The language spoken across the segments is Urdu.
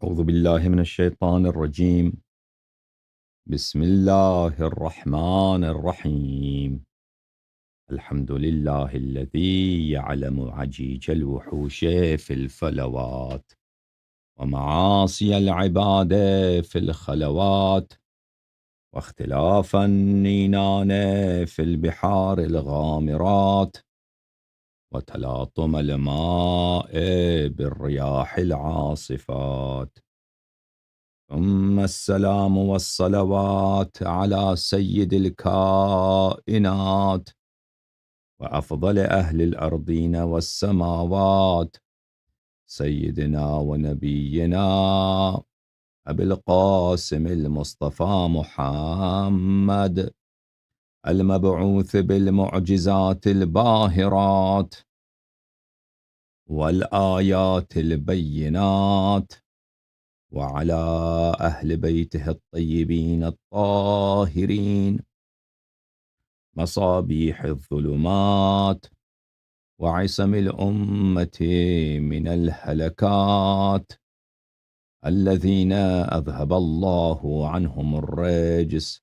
أعوذ بالله من الشيطان الرجيم. بسم الله الرحمن الرحيم. الحمد لله الذي يعلم عجيج الوحوش في الفلوات ومعاصي العباد في الخلوات واختلاف النينان في البحار الغامرات وتلاطم الماء بالرياح العاصفات. ثم السلام والصلوات على سيد الكائنات وأفضل أهل الأرضين والسماوات، سيدنا ونبينا أبي القاسم المصطفى محمد المبعوث بالمعجزات الباهرات والآيات البينات، وعلى أهل بيته الطيبين الطاهرين، مصابيح الظلمات وعصم الأمة من الهلكات، الذين أذهب الله عنهم الرجس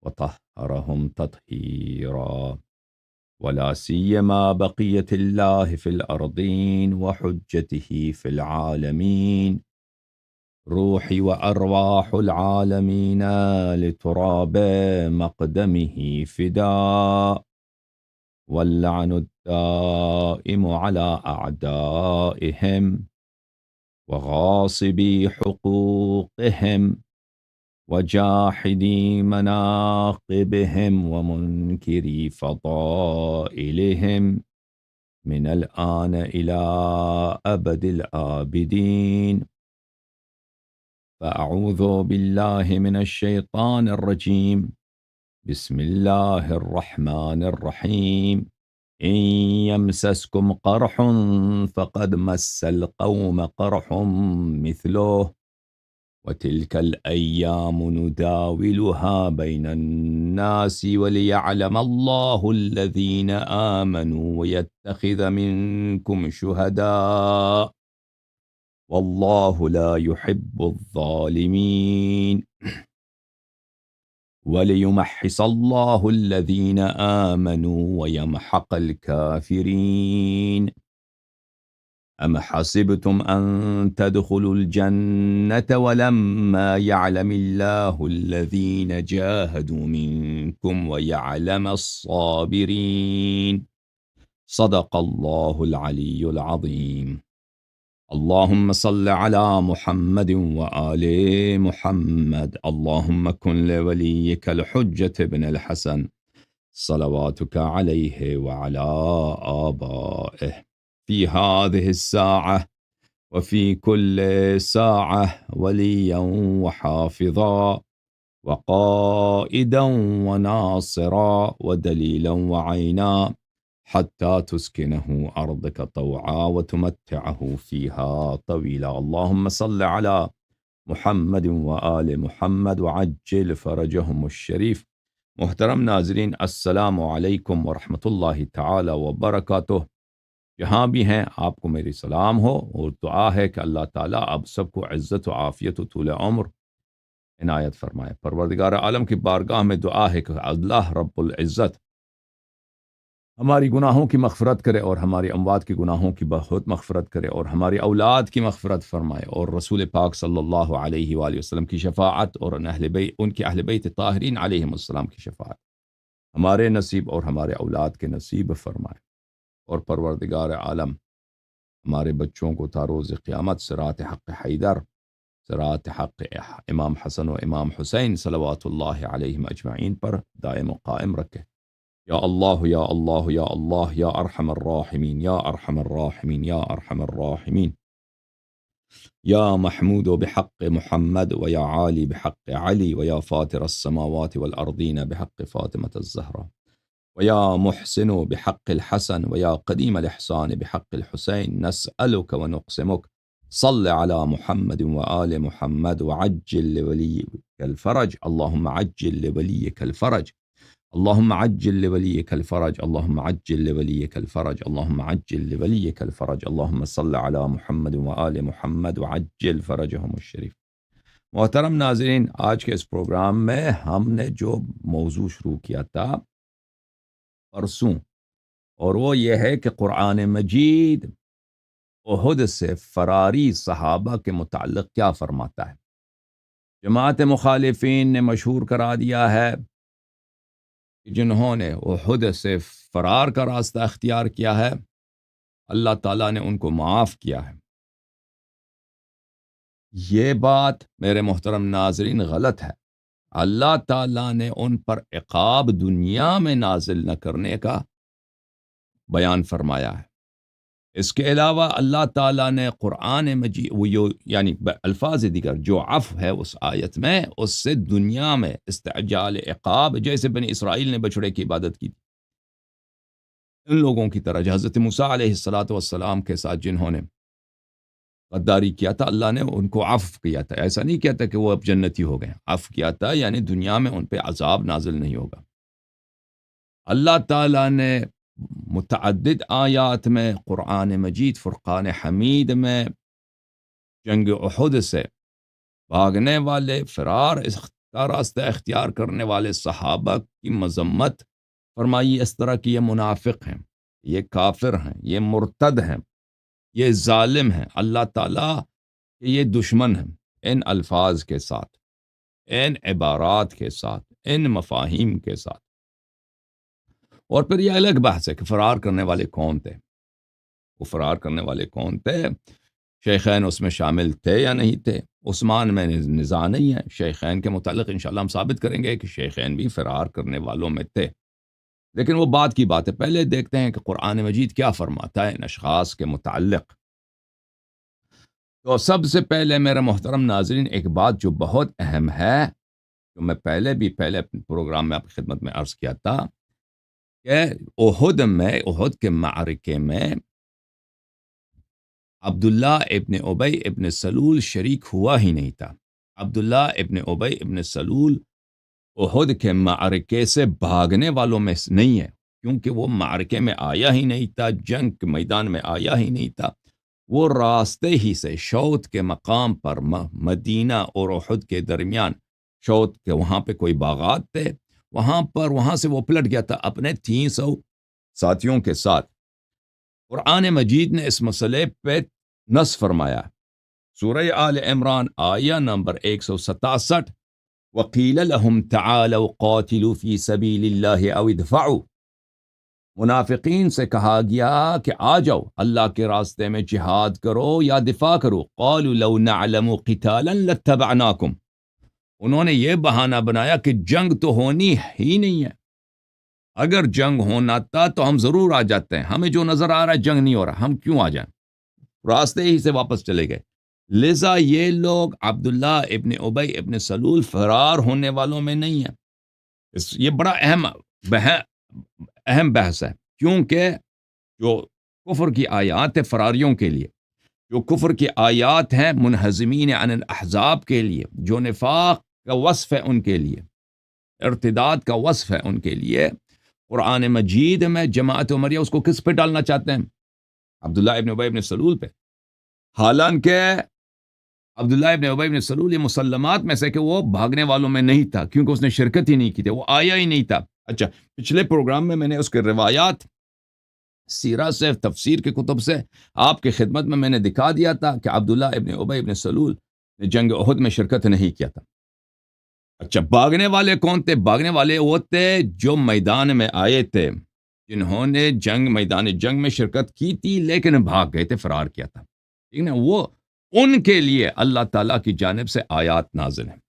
وطهرهم تطهيرا، ولا سيما بقية الله في الأرضين وحجته في العالمين، روحي وأرواح العالمين لتراب مقدمه فداء، واللعن الدائم على أعدائهم وغاصبي حقوقهم وجاحدي مناقبهم ومنكري فضائلهم من الآن إلى أبد الآبدين. فأعوذ بالله من الشيطان الرجيم. بسم الله الرحمن الرحيم. إن يمسسكم قرح فقد مس القوم قرح مثله، وتلك الأيام نداولها بين الناس وليعلم الله الذين آمنوا ويتخذ منكم شهداء، والله لا يحب الظالمين، وليمحص الله الذين آمنوا ويمحق الكافرين. أم حسبتم أن تدخلوا الجنة ولما يعلم الله الذين جاهدوا منكم ويعلم الصابرين. صدق الله العلي العظيم. اللهم صل على محمد وآل محمد. اللهم كن لوليك الحجة بن الحسن صلواتك عليه وعلى آبائه في هذه الساعة وفي كل ساعة وليا وحافظا وقائدا وناصرا ودليلا وعينا، حتى تسكنه أرضك طوعا وتمتعه فيها طويلا. اللهم صل على محمد وآل محمد وعجل فرجهم الشريف. محترم ناظرین، السلام علیکم ورحمۃ اللہ تعالی وبرکاتہ۔ جہاں بھی ہیں آپ کو میری سلام ہو، اور دعا ہے کہ اللہ تعالیٰ آپ سب کو عزت و عافیت و طول عمر عنایت فرمائے۔ پروردگار عالم کی بارگاہ میں دعا ہے کہ اللہ رب العزت ہماری گناہوں کی مغفرت کرے، اور ہماری اموات کی گناہوں کی بہت مغفرت کرے، اور ہماری اولاد کی مغفرت فرمائے، اور رسول پاک صلی اللہ علیہ وآلہ وسلم کی شفاعت اور ان کے اہل بیت طاہرین علیہم السلام کی شفاعت ہمارے نصیب اور ہمارے اولاد کے نصیب فرمائے۔ اور پروردگار عالم ہمارے بچوں کو تا روز قیامت صراط حق حیدر، صراط حق امام حسن و امام حسین صلوات اللہ علیہم اجمعین پر دائم و قائم رکھے۔ یا اللہ یا اللہ یا اللہ یا ارحم الراحمین یا ارحم الراحمین یا ارحم الراحمین، یا محمود بحق محمد ویا عالی بحق علی ویا فاطر السماوات والارضین بحق فاطمة الزہرا ویا محسن بحق الحسن ویا قدیم الاحسان بحق الحسین، نسألک ونقسمک صل على محمد وآل محمد وعجل لولیک الفرج، اللہم عجل لولیک الفرج، اللهم عجل لوليك الفرج، اللهم عجل لوليك الفرج، اللهم عجل لوليك الفرج، اللهم صل على محمد وآل محمد وعجل فرجهم الشریف۔ محترم ناظرین، آج کے اس پروگرام میں ہم نے جو موضوع شروع کیا تھا پرسوں، اور وہ یہ ہے کہ قرآن مجید احد سے فراری صحابہ کے متعلق کیا فرماتا ہے۔ جماعت مخالفین نے مشہور کرا دیا ہے کہ جنہوں نے احد سے فرار کا راستہ اختیار کیا ہے، اللہ تعالیٰ نے ان کو معاف کیا ہے۔ یہ بات میرے محترم ناظرین غلط ہے۔ اللہ تعالیٰ نے ان پر عقاب دنیا میں نازل نہ کرنے کا بیان فرمایا ہے۔ اس کے علاوہ اللہ تعالیٰ نے قرآن مجید یعنی الفاظ دیگر جو عفو ہے اس آیت میں، اس سے دنیا میں استعجال عقاب، جیسے بنی اسرائیل نے بچڑے کی عبادت کی، ان لوگوں کی طرح حضرت موسیٰ علیہ السلام کے ساتھ جنہوں نے غداری کیا تھا، اللہ نے ان کو عفو کیا تھا۔ ایسا نہیں کیا تھا کہ وہ اب جنتی ہو گئے، عفو کیا تھا یعنی دنیا میں ان پہ عذاب نازل نہیں ہوگا۔ اللہ تعالیٰ نے متعدد آیات میں، قرآن مجید فرقان حمید میں، جنگ احد سے بھاگنے والے، فرار کا راستہ اختیار کرنے والے صحابہ کی مذمت فرمائی، اس طرح کی یہ منافق ہیں، یہ کافر ہیں، یہ مرتد ہیں، یہ ظالم ہیں، اللہ تعالیٰ کے یہ دشمن ہیں، ان الفاظ کے ساتھ، ان عبارات کے ساتھ، ان مفاہیم کے ساتھ۔ اور پھر یہ الگ بحث ہے کہ فرار کرنے والے کون تھے، وہ فرار کرنے والے کون تھے، شیخین اس میں شامل تھے یا نہیں تھے۔ عثمان میں نزاع نہیں ہے، شیخین کے متعلق انشاءاللہ ہم ثابت کریں گے کہ شیخین بھی فرار کرنے والوں میں تھے، لیکن وہ بعد کی بات ہے۔ پہلے دیکھتے ہیں کہ قرآن مجید کیا فرماتا ہے ان اشخاص کے متعلق۔ تو سب سے پہلے میرے محترم ناظرین، ایک بات جو بہت اہم ہے، جو میں پہلے اپنے پروگرام میں آپ کی خدمت میں عرض کیا تھا، کہ احد کے معرکے میں عبداللہ ابن ابی ابن سلول شریک ہوا ہی نہیں تھا۔ عبداللہ ابن ابی ابن سلول احد کے معرکے سے بھاگنے والوں میں نہیں ہے، کیونکہ وہ معرکے میں آیا ہی نہیں تھا، جنگ کے میدان میں آیا ہی نہیں تھا۔ وہ راستے ہی سے شوط کے مقام پر، مدینہ اور احد کے درمیان شوط کے وہاں پہ کوئی باغات تھے، وہاں سے وہ پلٹ گیا تھا اپنے 300 ساتھیوں کے ساتھ۔ قرآن مجید نے اس مسئلے پہ نص فرمایا، سورہ آل عمران آیہ نمبر 167، وَقِيلَ لَهُمْ تَعَالَوْا قَاتِلُوا فِي سَبِيلِ اللَّهِ أَوْ ادْفَعُوا، منافقین سے کہا گیا کہ آ جاؤ اللہ کے راستے میں جہاد کرو یا دفاع کرو۔ قَالُوا لَوْ نَعْلَمُ قِتَالًا لَاتَّبَعْنَاكُمْ، انہوں نے یہ بہانہ بنایا کہ جنگ تو ہونی ہی نہیں ہے، اگر جنگ ہونا تھا تو ہم ضرور آ جاتے ہیں، ہمیں جو نظر آ رہا ہے جنگ نہیں ہو رہا، ہم کیوں آ جائیں، راستے ہی سے واپس چلے گئے۔ لذا یہ لوگ عبداللہ ابن ابی ابن سلول فرار ہونے والوں میں نہیں ہیں۔ یہ بڑا اہم بحث ہے، کیونکہ جو کفر کی آیات ہے فراریوں کے لیے، جو کفر کی آیات ہیں منہزمین عن الاحزاب کے لیے، جو نفاق کا وصف ہے ان کے لیے، ارتداد کا وصف ہے ان کے لیے، قرآن مجید میں جماعت عمریہ اس کو کس پہ ڈالنا چاہتے ہیں؟ عبداللہ ابن ابی ابن سلول پہ، حالانکہ عبداللہ ابن ابی ابن سلول یہ مسلمات میں سے کہ وہ بھاگنے والوں میں نہیں تھا، کیونکہ اس نے شرکت ہی نہیں کی تھی، وہ آیا ہی نہیں تھا۔ اچھا، پچھلے پروگرام میں نے اس کے روایات سیرہ سے، تفسیر کے کتب سے آپ کی خدمت میں نے دکھا دیا تھا کہ عبداللہ ابن ابی ابن سلول نے جنگ احد میں شرکت نہیں کیا تھا۔ اچھا، بھاگنے والے کون تھے؟ بھاگنے والے وہ تھے جو میدان میں آئے تھے، جنہوں نے میدان جنگ میں شرکت کی تھی لیکن بھاگ گئے تھے، فرار کیا تھا، ٹھیک نا؟ وہ ان کے لیے اللہ تعالیٰ کی جانب سے آیات نازل ہیں۔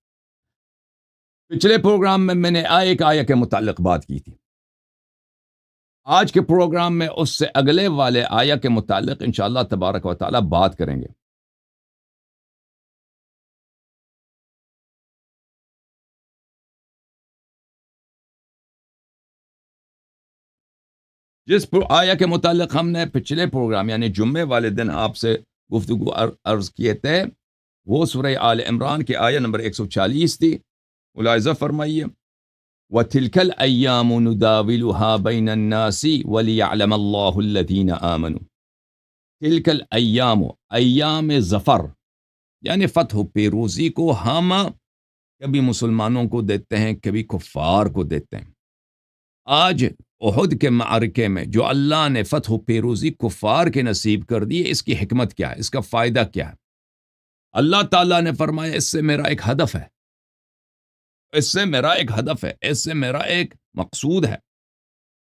پچھلے پروگرام میں نے ایک آیہ کے متعلق بات کی تھی، آج کے پروگرام میں اس سے اگلے والے آیہ کے متعلق انشاءاللہ تبارک و تعالیٰ بات کریں گے۔ جس آیہ کے متعلق ہم نے پچھلے پروگرام یعنی جمعے والے دن آپ سے گفتگو عرض کیے تھے، وہ سورہ آل عمران کی آیہ نمبر 140 تھی۔ ملاحظہ فرمائیے، وَتِلْكَ الْأَيَّامُ نُدَاوِلُهَا بَيْنَ النَّاسِ وَلِيَعْلَمَ اللَّهُ الَّذِينَ آمَنُوا. تِلْكَ الْأَيَّامُ، ایام ظفر یعنی فتح و پیروزی کو ہم کبھی مسلمانوں کو دیتے ہیں، کبھی کفار کو دیتے ہیں. آج احد کے معرکے میں جو اللہ نے فتح و پیروزی کفار کے نصیب کر دی، اس کی حکمت کیا ہے، اس کا فائدہ کیا ہے؟ اللہ تعالیٰ نے فرمایا اس سے میرا ایک ہدف ہے، اس سے میرا ایک ہدف ہے، اس سے میرا ایک مقصود ہے،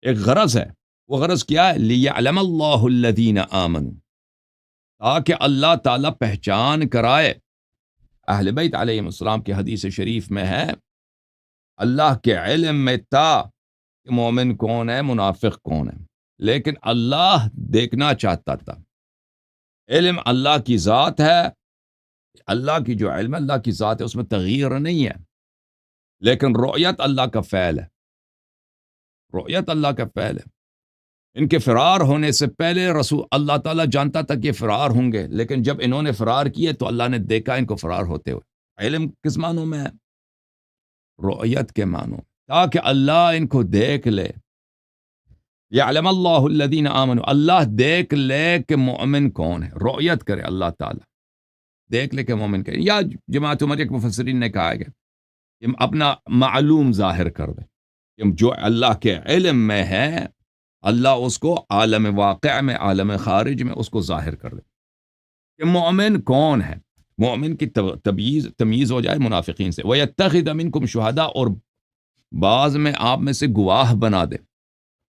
ایک غرض ہے. وہ غرض کیا ہے؟ لِيَعْلَمَ اللَّهُ الَّذِينَ آمَنُوا، تاکہ اللہ تعالیٰ پہچان کرائے. اہل بیت علیہم السلام کی حدیث شریف میں ہے، اللہ کے علم میں تھا کہ مومن کون ہے، منافق کون ہے، لیکن اللہ دیکھنا چاہتا تھا. علم اللہ کی ذات ہے، اللہ کی جو علم ہے اللہ کی ذات ہے، اس میں تغییر نہیں ہے، لیکن رؤیت اللہ کا فعل ہے، رؤیت اللہ کا فعل ہے. ان کے فرار ہونے سے پہلے رسول اللہ تعالیٰ جانتا تھا کہ یہ فرار ہوں گے، لیکن جب انہوں نے فرار کیے تو اللہ نے دیکھا ان کو فرار ہوتے ہوئے. علم کس معنوں میں ہے؟ رؤیت کے معنوں، تاکہ اللہ ان کو دیکھ لے. یعلم اللہ الذین آمنوا، اللہ دیکھ لے کہ مومن کون ہے، رؤیت کرے اللہ تعالیٰ، دیکھ لے کہ مومن کون ہے. یا جماعت عمر کے مفسرین نے کہا ہے کہ اپنا معلوم ظاہر کر دے، کہ جو اللہ کے علم میں ہے اللہ اس کو عالم واقع میں، عالم خارج میں اس کو ظاہر کر دے کہ مومن کون ہے، مومن کی تمیز ہو جائے منافقین سے. وَيَتَّخِذَ مِنْكُمْ شُهَدَاءَ، اور بعض میں آپ میں سے گواہ بنا دے.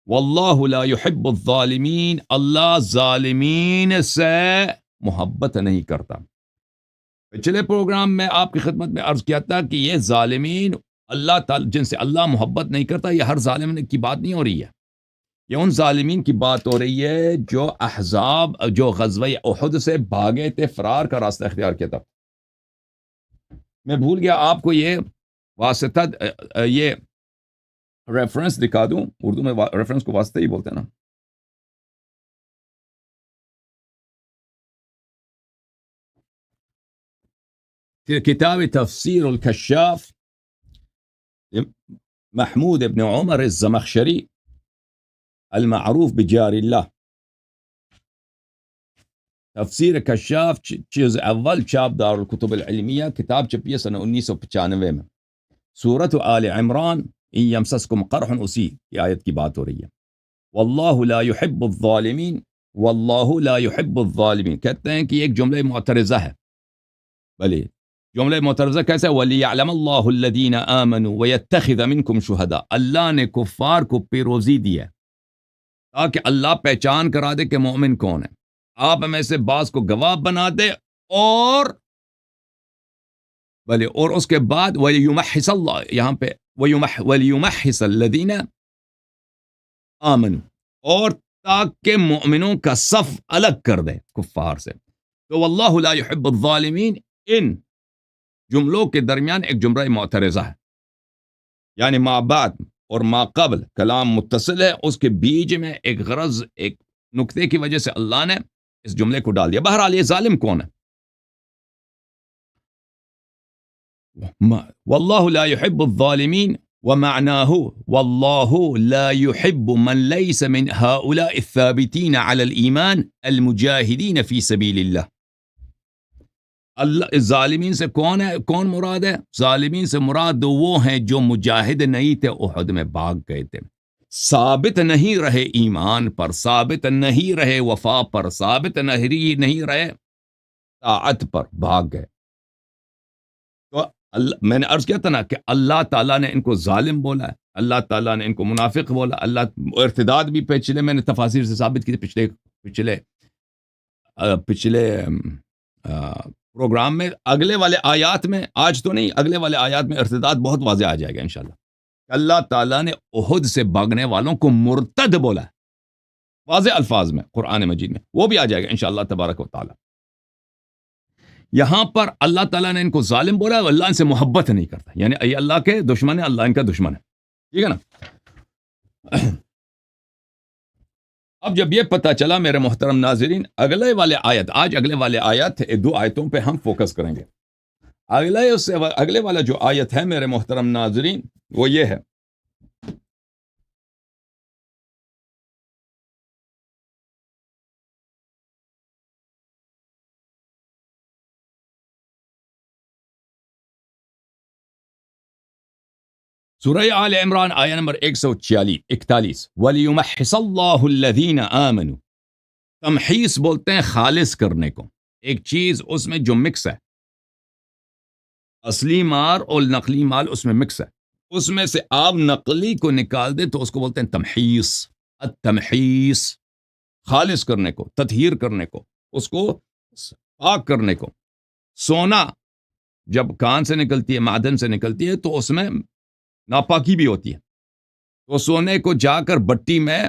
وَاللَّهُ لَا يُحِبُّ الظَّالِمِينَ، اللہ ظالمین سے محبت نہیں کرتا. پچھلے پروگرام میں آپ کی خدمت میں عرض کیا تھا کہ یہ ظالمین اللہ تعالی جن سے اللہ محبت نہیں کرتا، یہ ہر ظالم کی بات نہیں ہو رہی ہے، یہ ان ظالمین کی بات ہو رہی ہے جو احزاب، جو غزوہ احد سے بھاگے تھے، فرار کا راستہ اختیار کیا تھا. میں بھول گیا آپ کو یہ واسطہ، یہ ریفرنس دکھا دوں. اردو میں ریفرنس کو واسطہ ہی بولتے ہیں نا. کتاب تفسیر الکشاف محمود ابن عمر الزمخشری المعروف بجار اللہ، تفسیر کشاف جز اول، چاپ دار الکتب العلمیہ، کتاب چھپی ہے سنہ 1995 میں. سورۃ آل عمران ان یمسسکم قرح، اسی کی آیت کی بات ہو رہی ہے. واللہ لا يحب الظالمین، واللہ لا يحب الظالمین، کہتے ہیں کہ یہ ایک جملہ معترضہ ہے. بھلے جملہ معترضہ کیسے؟ وَلِيَعْلَمَ اللَّهُ الَّذِينَ آمَنُوا وَيَتَّخِذَ مِنْكُمْ شُهَدَاءَ، اللہ نے کفار کو پیروزی دی ہے تاکہ اللہ پہچان کرا دے کہ مومن کون ہے، آپ میں سے بعض کو گواہ بنا دے، اور بھلے اور اس کے بعد وَلِيُمَحِّصَ اللہ، یہاں پہ وَلِيُمَحِّصَ الَّذِينَ آمَنُوا، اور تاکہ مومنوں کا صف الگ کر دے کفار سے. تو واللہ لا يحب الظالمین ان جملوں کے درمیان ایک جملہ معترضہ ہے، یعنی ما بعد اور ما قبل کلام متصل ہے، اس کے بیچ میں ایک غرض، ایک نکتے کی وجہ سے اللہ نے اس جملے کو ڈال دیا. بہرحال یہ ظالم کون ہے؟ واللہ لا يحب الظالمین، ومعناه واللہ لا يحب من ليس من هؤلاء الثابتين على الإيمان المجاهدين في سبيل اللہ. اللہ ظالمین سے کون ہے، کون مراد ہے؟ ظالمین سے مراد وہ ہیں جو مجاہد نہیں تھے، احد میں بھاگ گئے تھے، ثابت نہیں رہے ایمان پر، ثابت نہیں رہے وفا پر، ثابت نہیں رہے طاعت پر، بھاگ گئے. تو میں نے عرض کیا تھا نا کہ اللہ تعالیٰ نے ان کو ظالم بولا ہے، اللہ تعالیٰ نے ان کو منافق بولا. اللہ ارتداد بھی پچھلے میں نے تفاسیر سے ثابت کی تھی، پچھلے پروگرام میں. اگلے والے آیات میں، آج تو نہیں، اگلے والے آیات میں ارتداد بہت واضح آ جائے گا انشاءاللہ. اللہ تعالیٰ نے احد سے بھاگنے والوں کو مرتد بولا ہے واضح الفاظ میں قرآن مجید میں، وہ بھی آ جائے گا انشاءاللہ تبارک و تعالی. یہاں پر اللہ تعالیٰ نے ان کو ظالم بولا ہے، اللہ ان سے محبت نہیں کرتا، یعنی یہ اللہ کے دشمن ہے، اللہ ان کا دشمن ہے. ٹھیک ہے نا؟ اب جب یہ پتہ چلا میرے محترم ناظرین، اگلے والے آیت، آج اگلے والے آیت، دو آیتوں پہ ہم فوکس کریں گے. اگلے والا جو آیت ہے میرے محترم ناظرین وہ یہ ہے سورہ آل عمران آیہ نمبر 141 وَلِيُمَحِّصَ اللَّهُ الَّذِينَ آمَنُوا. تمحیص بولتے ہیں خالص کرنے کو. ایک چیز اس میں جو مکس ہے، اصلی مال اور نقلی مال اس میں مکس ہے، اس میں سے آپ نقلی کو نکال دیں تو اس کو بولتے ہیں تمحیص. التمحیص خالص کرنے کو، تطہیر کرنے کو، اس کو پاک کرنے کو. سونا جب کان سے نکلتی ہے، معدن سے نکلتی ہے، تو اس میں ناپاکی بھی ہوتی ہے. تو سونے کو جا کر بٹی میں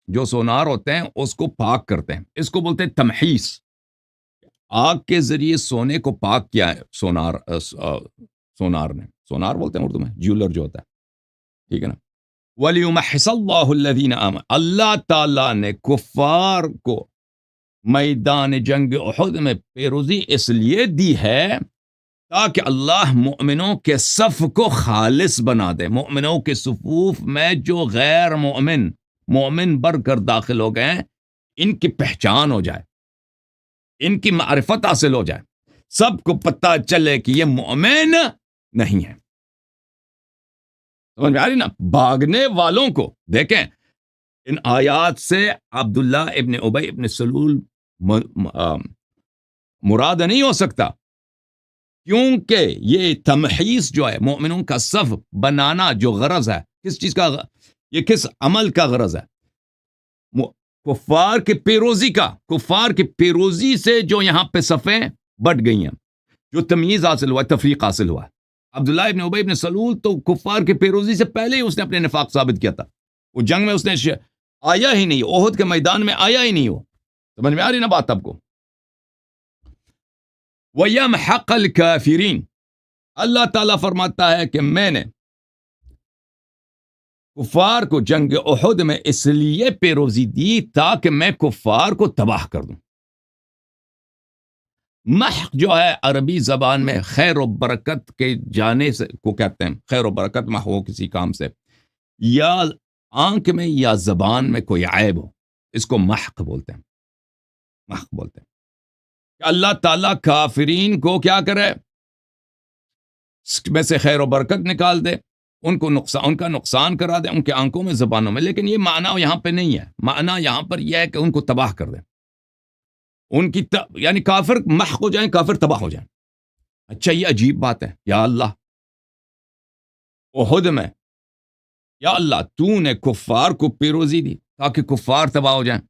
جو سونار ہوتے ہیں اس کو پاک کرتے ہیں. اس کو بولتے ہیں تمحیص. آگ کے ذریعے سونے کو پاک کیا ہے سونار نے. سونار بولتے ہیں اردو میں جیولر جو ہوتا ہے، ٹھیک ہے نا. وَلِيُمَحِّصَ اللَّهُ الَّذِينَ آمَنُوا. اللہ تعالیٰ نے کفار کو میدان جنگ احد میں پیروزی اس لیے دی ہے تاکہ اللہ مؤمنوں کے صف کو خالص بنا دے. مؤمنوں کے صفوف میں جو غیر مومن بڑھ کر داخل ہو گئے ہیں، ان کی پہچان ہو جائے، ان کی معرفت حاصل ہو جائے، سب کو پتہ چلے کہ یہ مومن نہیں ہے. سمجھ میں آ رہی نا؟ بھاگنے والوں کو دیکھیں، ان آیات سے عبداللہ ابن ابی ابن سلول مراد نہیں ہو سکتا، کیونکہ یہ تمحیص جو ہے مومنوں کا صف بنانا جو غرض ہے، کس چیز کا، یہ کس عمل کا غرض ہے؟ کفار کی پیروزی کا. کفار کی پیروزی سے جو یہاں پہ صفیں بٹ گئی ہیں، جو تمیز حاصل ہوا، تفریق حاصل ہوا. عبداللہ ابن ابی ابن سلول تو کفار کی پیروزی سے پہلے ہی اس نے اپنے نفاق ثابت کیا تھا. وہ جنگ میں اس نے آیا ہی نہیں، احد کے میدان میں آیا ہی نہیں. وہ سمجھ میں آ رہی نا بات آپ کو؟ وَيَمْحَقَ الْكَافِرِينَ. اللہ تعالیٰ فرماتا ہے کہ میں نے کفار کو جنگ احد میں اس لیے پیروزی دی تاکہ میں کفار کو تباہ کر دوں. محق جو ہے عربی زبان میں خیر و برکت کے جانے سے کو کہتے ہیں. خیر و برکت محو ہو کسی کام سے، یا آنکھ میں یا زبان میں کوئی عیب ہو، اس کو محق بولتے ہیں. محق بولتے ہیں کہ اللہ تعالیٰ کافرین کو کیا کرے، میں سے خیر و برکت نکال دے، ان کا نقصان کرا دے، ان کے آنکھوں میں، زبانوں میں. لیکن یہ معنی یہاں پہ نہیں ہے. معنی یہاں پر یہ ہے کہ ان کو تباہ کر دے، ان کی یعنی کافر محق ہو جائیں، کافر تباہ ہو جائیں. اچھا، یہ عجیب بات ہے. یا اللہ، احد میں یا اللہ تو نے کفار کو پیروزی دی تاکہ کفار تباہ ہو جائیں،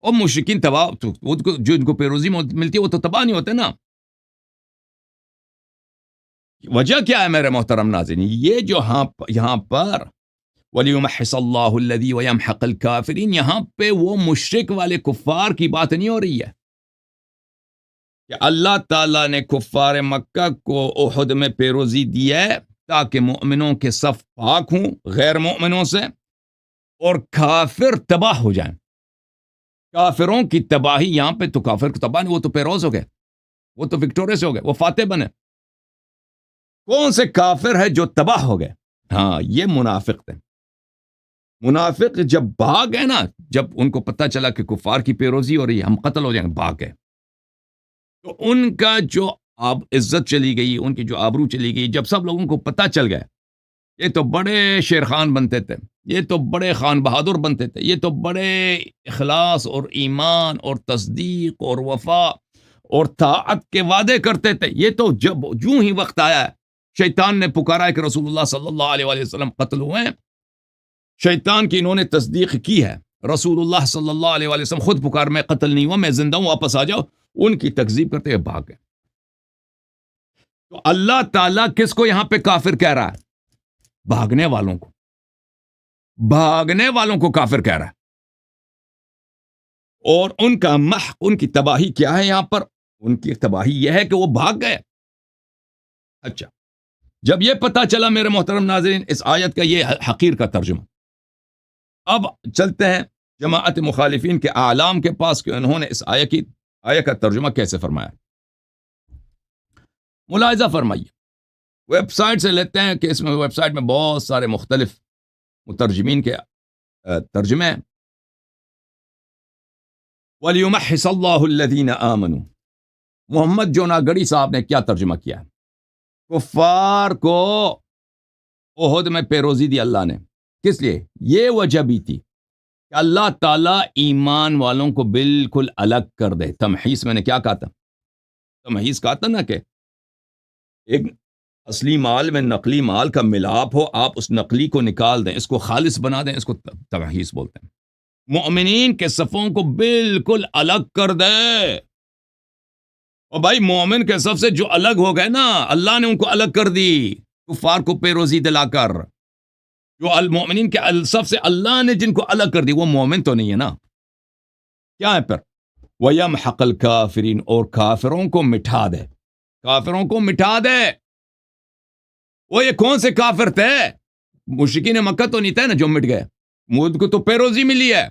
اور مشرکین تباہ، جو ان کو پیروزی ملتی ہے وہ تو تباہ نہیں ہوتے نا. وجہ کیا ہے میرے محترم ناظرین؟ یہ جو یہاں پر وَلِيُمَحِّصَ اللَّهُ الَّذِي وَيَمْحَقَ الْكَافِرِينَ، یہاں پہ وہ مشرک والے کفار کی بات نہیں ہو رہی ہے کہ اللہ تعالیٰ نے کفار مکہ کو احد میں پیروزی دی ہے تاکہ مؤمنوں کے صف پاک ہوں غیر مؤمنوں سے، اور کافر تباہ ہو جائیں. کافروں کی تباہی یہاں پہ تو کافر کو تباہ نہیں، وہ تو پیروز ہو گئے، وہ تو وکٹوریس ہو گئے، وہ فاتح بنے. کون سے کافر ہے جو تباہ ہو گئے؟ ہاں، یہ منافق تھے. منافق جب بھاگ گئے نا، جب ان کو پتہ چلا کہ کفار کی پیروزی ہو رہی ہے، ہم قتل ہو جائیں گے، بھاگ گئے. تو ان کا جو عزت چلی گئی، ان کی جو آبرو چلی گئی، جب سب لوگوں کو پتہ چل گئے، یہ تو بڑے شیر خان بنتے تھے، یہ تو بڑے خان بہادر بنتے تھے، یہ تو بڑے اخلاص اور ایمان اور تصدیق اور وفا اور طاعت کے وعدے کرتے تھے. یہ تو جو ہی وقت آیا ہے، شیطان نے پکارا ہے کہ رسول اللہ صلی اللہ علیہ وآلہ وسلم قتل ہوئے ہیں، شیطان کی انہوں نے تصدیق کی ہے. رسول اللہ صلی اللہ علیہ وآلہ وسلم خود پکار، میں قتل نہیں ہوا، میں زندہ ہوں، واپس آ جاؤ. ان کی تکذیب کرتے ہوئے بھاگ گئے. تو اللہ تعالیٰ کس کو یہاں پہ کافر کہہ رہا ہے؟ بھاگنے والوں کو. بھاگنے والوں کو کافر کہہ رہا ہے. اور ان کا محق، ان کی تباہی کیا ہے یہاں پر؟ ان کی تباہی یہ ہے کہ وہ بھاگ گئے. اچھا، جب یہ پتہ چلا میرے محترم ناظرین اس آیت کا یہ حقیر کا ترجمہ، اب چلتے ہیں جماعت مخالفین کے اعلام کے پاس کہ انہوں نے اس آیت کا ترجمہ کیسے فرمایا. ملاحظہ فرمائیے، ویب سائٹ سے لیتے ہیں کہ اس میں ویب سائٹ میں بہت سارے مختلف مترجمین کے ترجمے ہیں. وَلِيُمَحِّصَ اللَّهُ الَّذِينَ آمَنُوا، محمد جوناگڑی صاحب نے کیا ترجمہ کیا ہے؟ کفار کو احد میں پیروزی دی اللہ نے. کس لیے؟ یہ وجہ بھی تھی کہ اللہ تعالیٰ ایمان والوں کو بالکل الگ کر دے. تمحیص میں نے کیا کہا تھا؟ تمحیص کہا تھا نا کہ ایک اصلی مال میں نقلی مال کا ملاپ ہو، آپ اس نقلی کو نکال دیں، اس کو خالص بنا دیں، اس کو تمحیص بولتے ہیں. مومنین کے صفوں کو بالکل الگ کر دے. اور بھائی مومن کے صف سے جو الگ ہو گئے نا، اللہ نے ان کو الگ کر دی کفار کو پیروزی دلا کر. جو المومنین کے صف سے اللہ نے جن کو الگ کر دی وہ مومن تو نہیں ہے نا. کیا ہے پھر؟ وَيَمْحَقَ الْكَافِرِينَ، اور کافروں کو مٹھا دے. کافروں کو مٹھا دے. وہ یہ کون سے کافر تھے؟ مشرکین مکہ تو نہیں تھے نا جو مٹ گئے، مود کو تو پیروزی ملی ہے.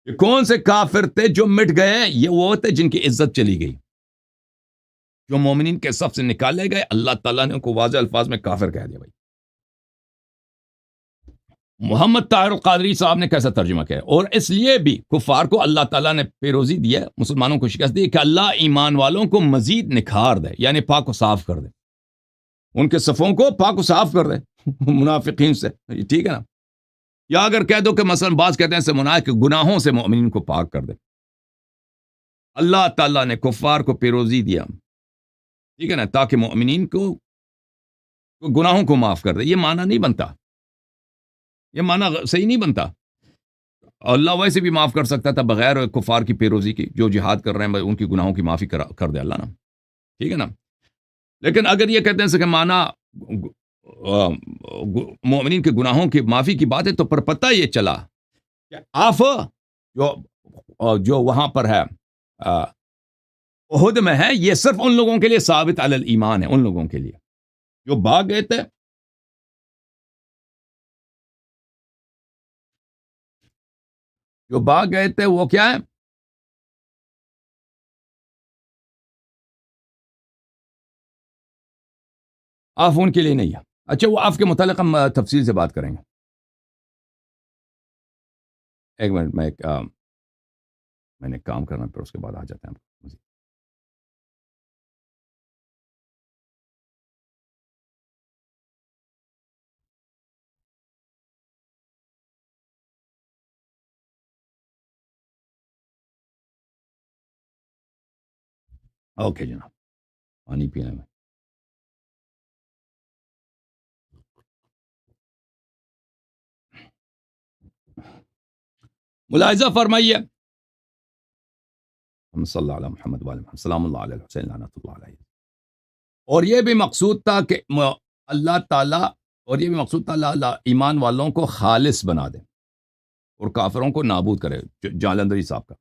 یہ کون سے کافر تھے جو مٹ گئے؟ یہ وہ تھے جن کی عزت چلی گئی، جو مومنین کے صف سے نکالے گئے. اللہ تعالیٰ نے ان کو واضح الفاظ میں کافر کہہ دیا. بھائی محمد طاہر القادری صاحب نے کیسا ترجمہ کیا؟ اور اس لیے بھی کفار کو اللہ تعالیٰ نے پیروزی دی ہے، مسلمانوں کو شکست دی کہ اللہ ایمان والوں کو مزید نکھار دے، یعنی پاک و صاف کر دے، ان کے صفوں کو پاک و صاف کر دے منافقین سے. ٹھیک ہے نا؟ یا اگر کہہ دو کہ مثلا بعض کہتے ہیں سے منافق گناہوں سے مومنین کو پاک کر دے. اللہ تعالیٰ نے کفار کو پیروزی دیا، ٹھیک ہے نا، تاکہ مومنین کو گناہوں کو معاف کر دے. یہ معنی نہیں بنتا، یہ معنی صحیح نہیں بنتا. اللہ ویسے بھی معاف کر سکتا تھا بغیر کفار کی پیروزی کی. جو جہاد کر رہے ہیں ان کی گناہوں کی معافی کر دے اللہ نا. ٹھیک ہے نا؟ لیکن اگر یہ کہتے ہیں کہ معنی مومنین کے گناہوں کی معافی کی بات ہے، تو پر پتہ یہ چلا کہ آف جو وہاں پر ہے احد میں ہے، یہ صرف ان لوگوں کے لیے ثابت علی الایمان ہے، ان لوگوں کے لیے جو بھاگ گئے تھے. جو بھاگ گئے تھے وہ کیا ہے؟ آف ان کے لیے نہیں ہے. اچھا وہ آف کے متعلق ہم تفصیل سے بات کریں گے. ایک منٹ میں نے کام کرنا، پھر اس کے بعد آ جاتے ہیں. اوکے جناب، پانی پینے میں ملاحظہ فرمائیے. ہم صلی اللہ علیہ محمد وعلیہ محمد، سلام اللہ علیہ حسین لعنت اللہ علیہ. اور یہ بھی مقصود تھا کہ اللہ تعالیٰ، اور یہ بھی مقصود تھا اللہ ایمان والوں کو خالص بنا دے اور کافروں کو نابود کرے. جالندری صاحب کا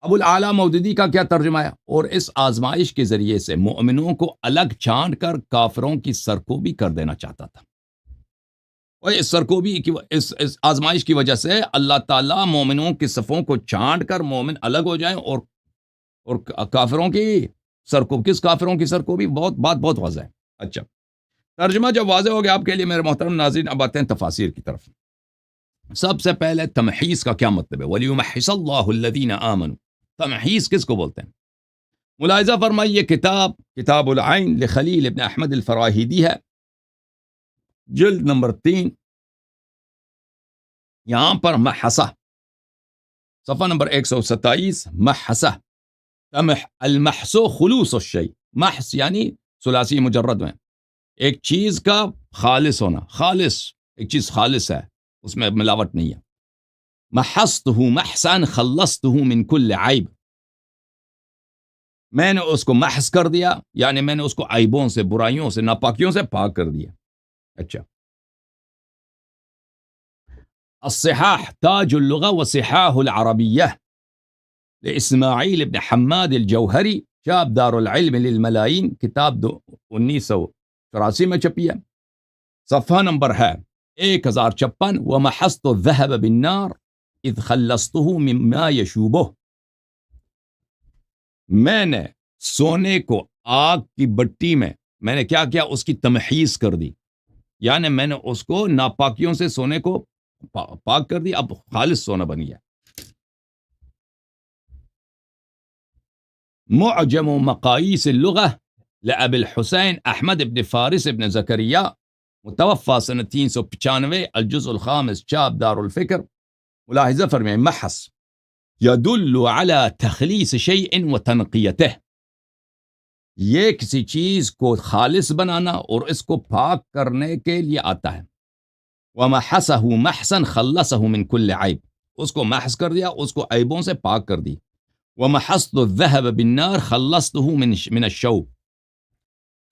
ابو الاعلیٰ مودودی کا کیا ترجمہ ہے؟ اور اس آزمائش کے ذریعے سے مومنوں کو الگ چھانٹ کر کافروں کی سرکوبی کر دینا چاہتا تھا. اور اس سرکوبی کی اس آزمائش کی وجہ سے اللہ تعالیٰ مومنوں کے صفوں کو چھانٹ کر مومن الگ ہو جائیں اور کافروں کی سرکوب. کس کافروں کی سرکوبی؟ بہت واضح ہے. اچھا ترجمہ جب واضح ہو گیا آپ کے لیے میرے محترم ناظرین، اب آتے ہیں تفاسیر کی طرف. سب سے پہلے تمحیص کا کیا مطلب ہے؟ وَلِيُمَحِّصَ اللَّهُ الَّذِينَ آمَنُوا. تمحیص کس کو بولتے ہیں؟ ملاحظہ فرمائیے، کتاب العین لخلیل ابن احمد الفراہیدی ہے، جلد نمبر 3، یہاں پر محسہ صفحہ نمبر 127. محسہ المحسو خلوص الشیء. محس یعنی ثلاثی مجرد میں ایک چیز کا خالص ہونا. خالص، ایک چیز خالص ہے، اس میں ملاوٹ نہیں ہے. محستہ محسن خلصتہ من کل عیب. میں نے اس کو محس کر دیا، یعنی میں نے اس کو عیبوں سے، برائیوں سے، ناپاکیوں سے پاک کر دیا. اچھا الصحاح تاج اللغة وصحاح العربية لإسماعیل ابن حماد الجوہری، شاب دار العلم للملايين، کتاب 1984 میں چھپی ہے. صفحہ نمبر ہے 1056. ومحصت الذهب بالنار اذ خلصته مما يشوبه. میں نے سونے کو آگ کی بٹی میں نے کیا کیا؟ اس کی تمحیص کر دی، یعنی میں نے اس کو ناپاکیوں سے سونے کو پاک کر دی، اب خالص سونا بن گیا. معجم مقاییس اللغة لأبي الحسين أحمد بن فارس بن زكريا متوفى سنة 395 الجزء الخامس شاب دار الفكر ملاحظہ فرمائیں محص يدل على تخلیص شيء وتنقیته، یہ کسی چیز کو خالص بنانا اور اس کو پاک کرنے کے لیے آتا ہے. ومحصه محسا خلصه من كل عیب، اس کو محض کر دیا، اس کو عیبوں سے پاک کر دی. ومحصت الذهب بالنار خلصته من الشوب،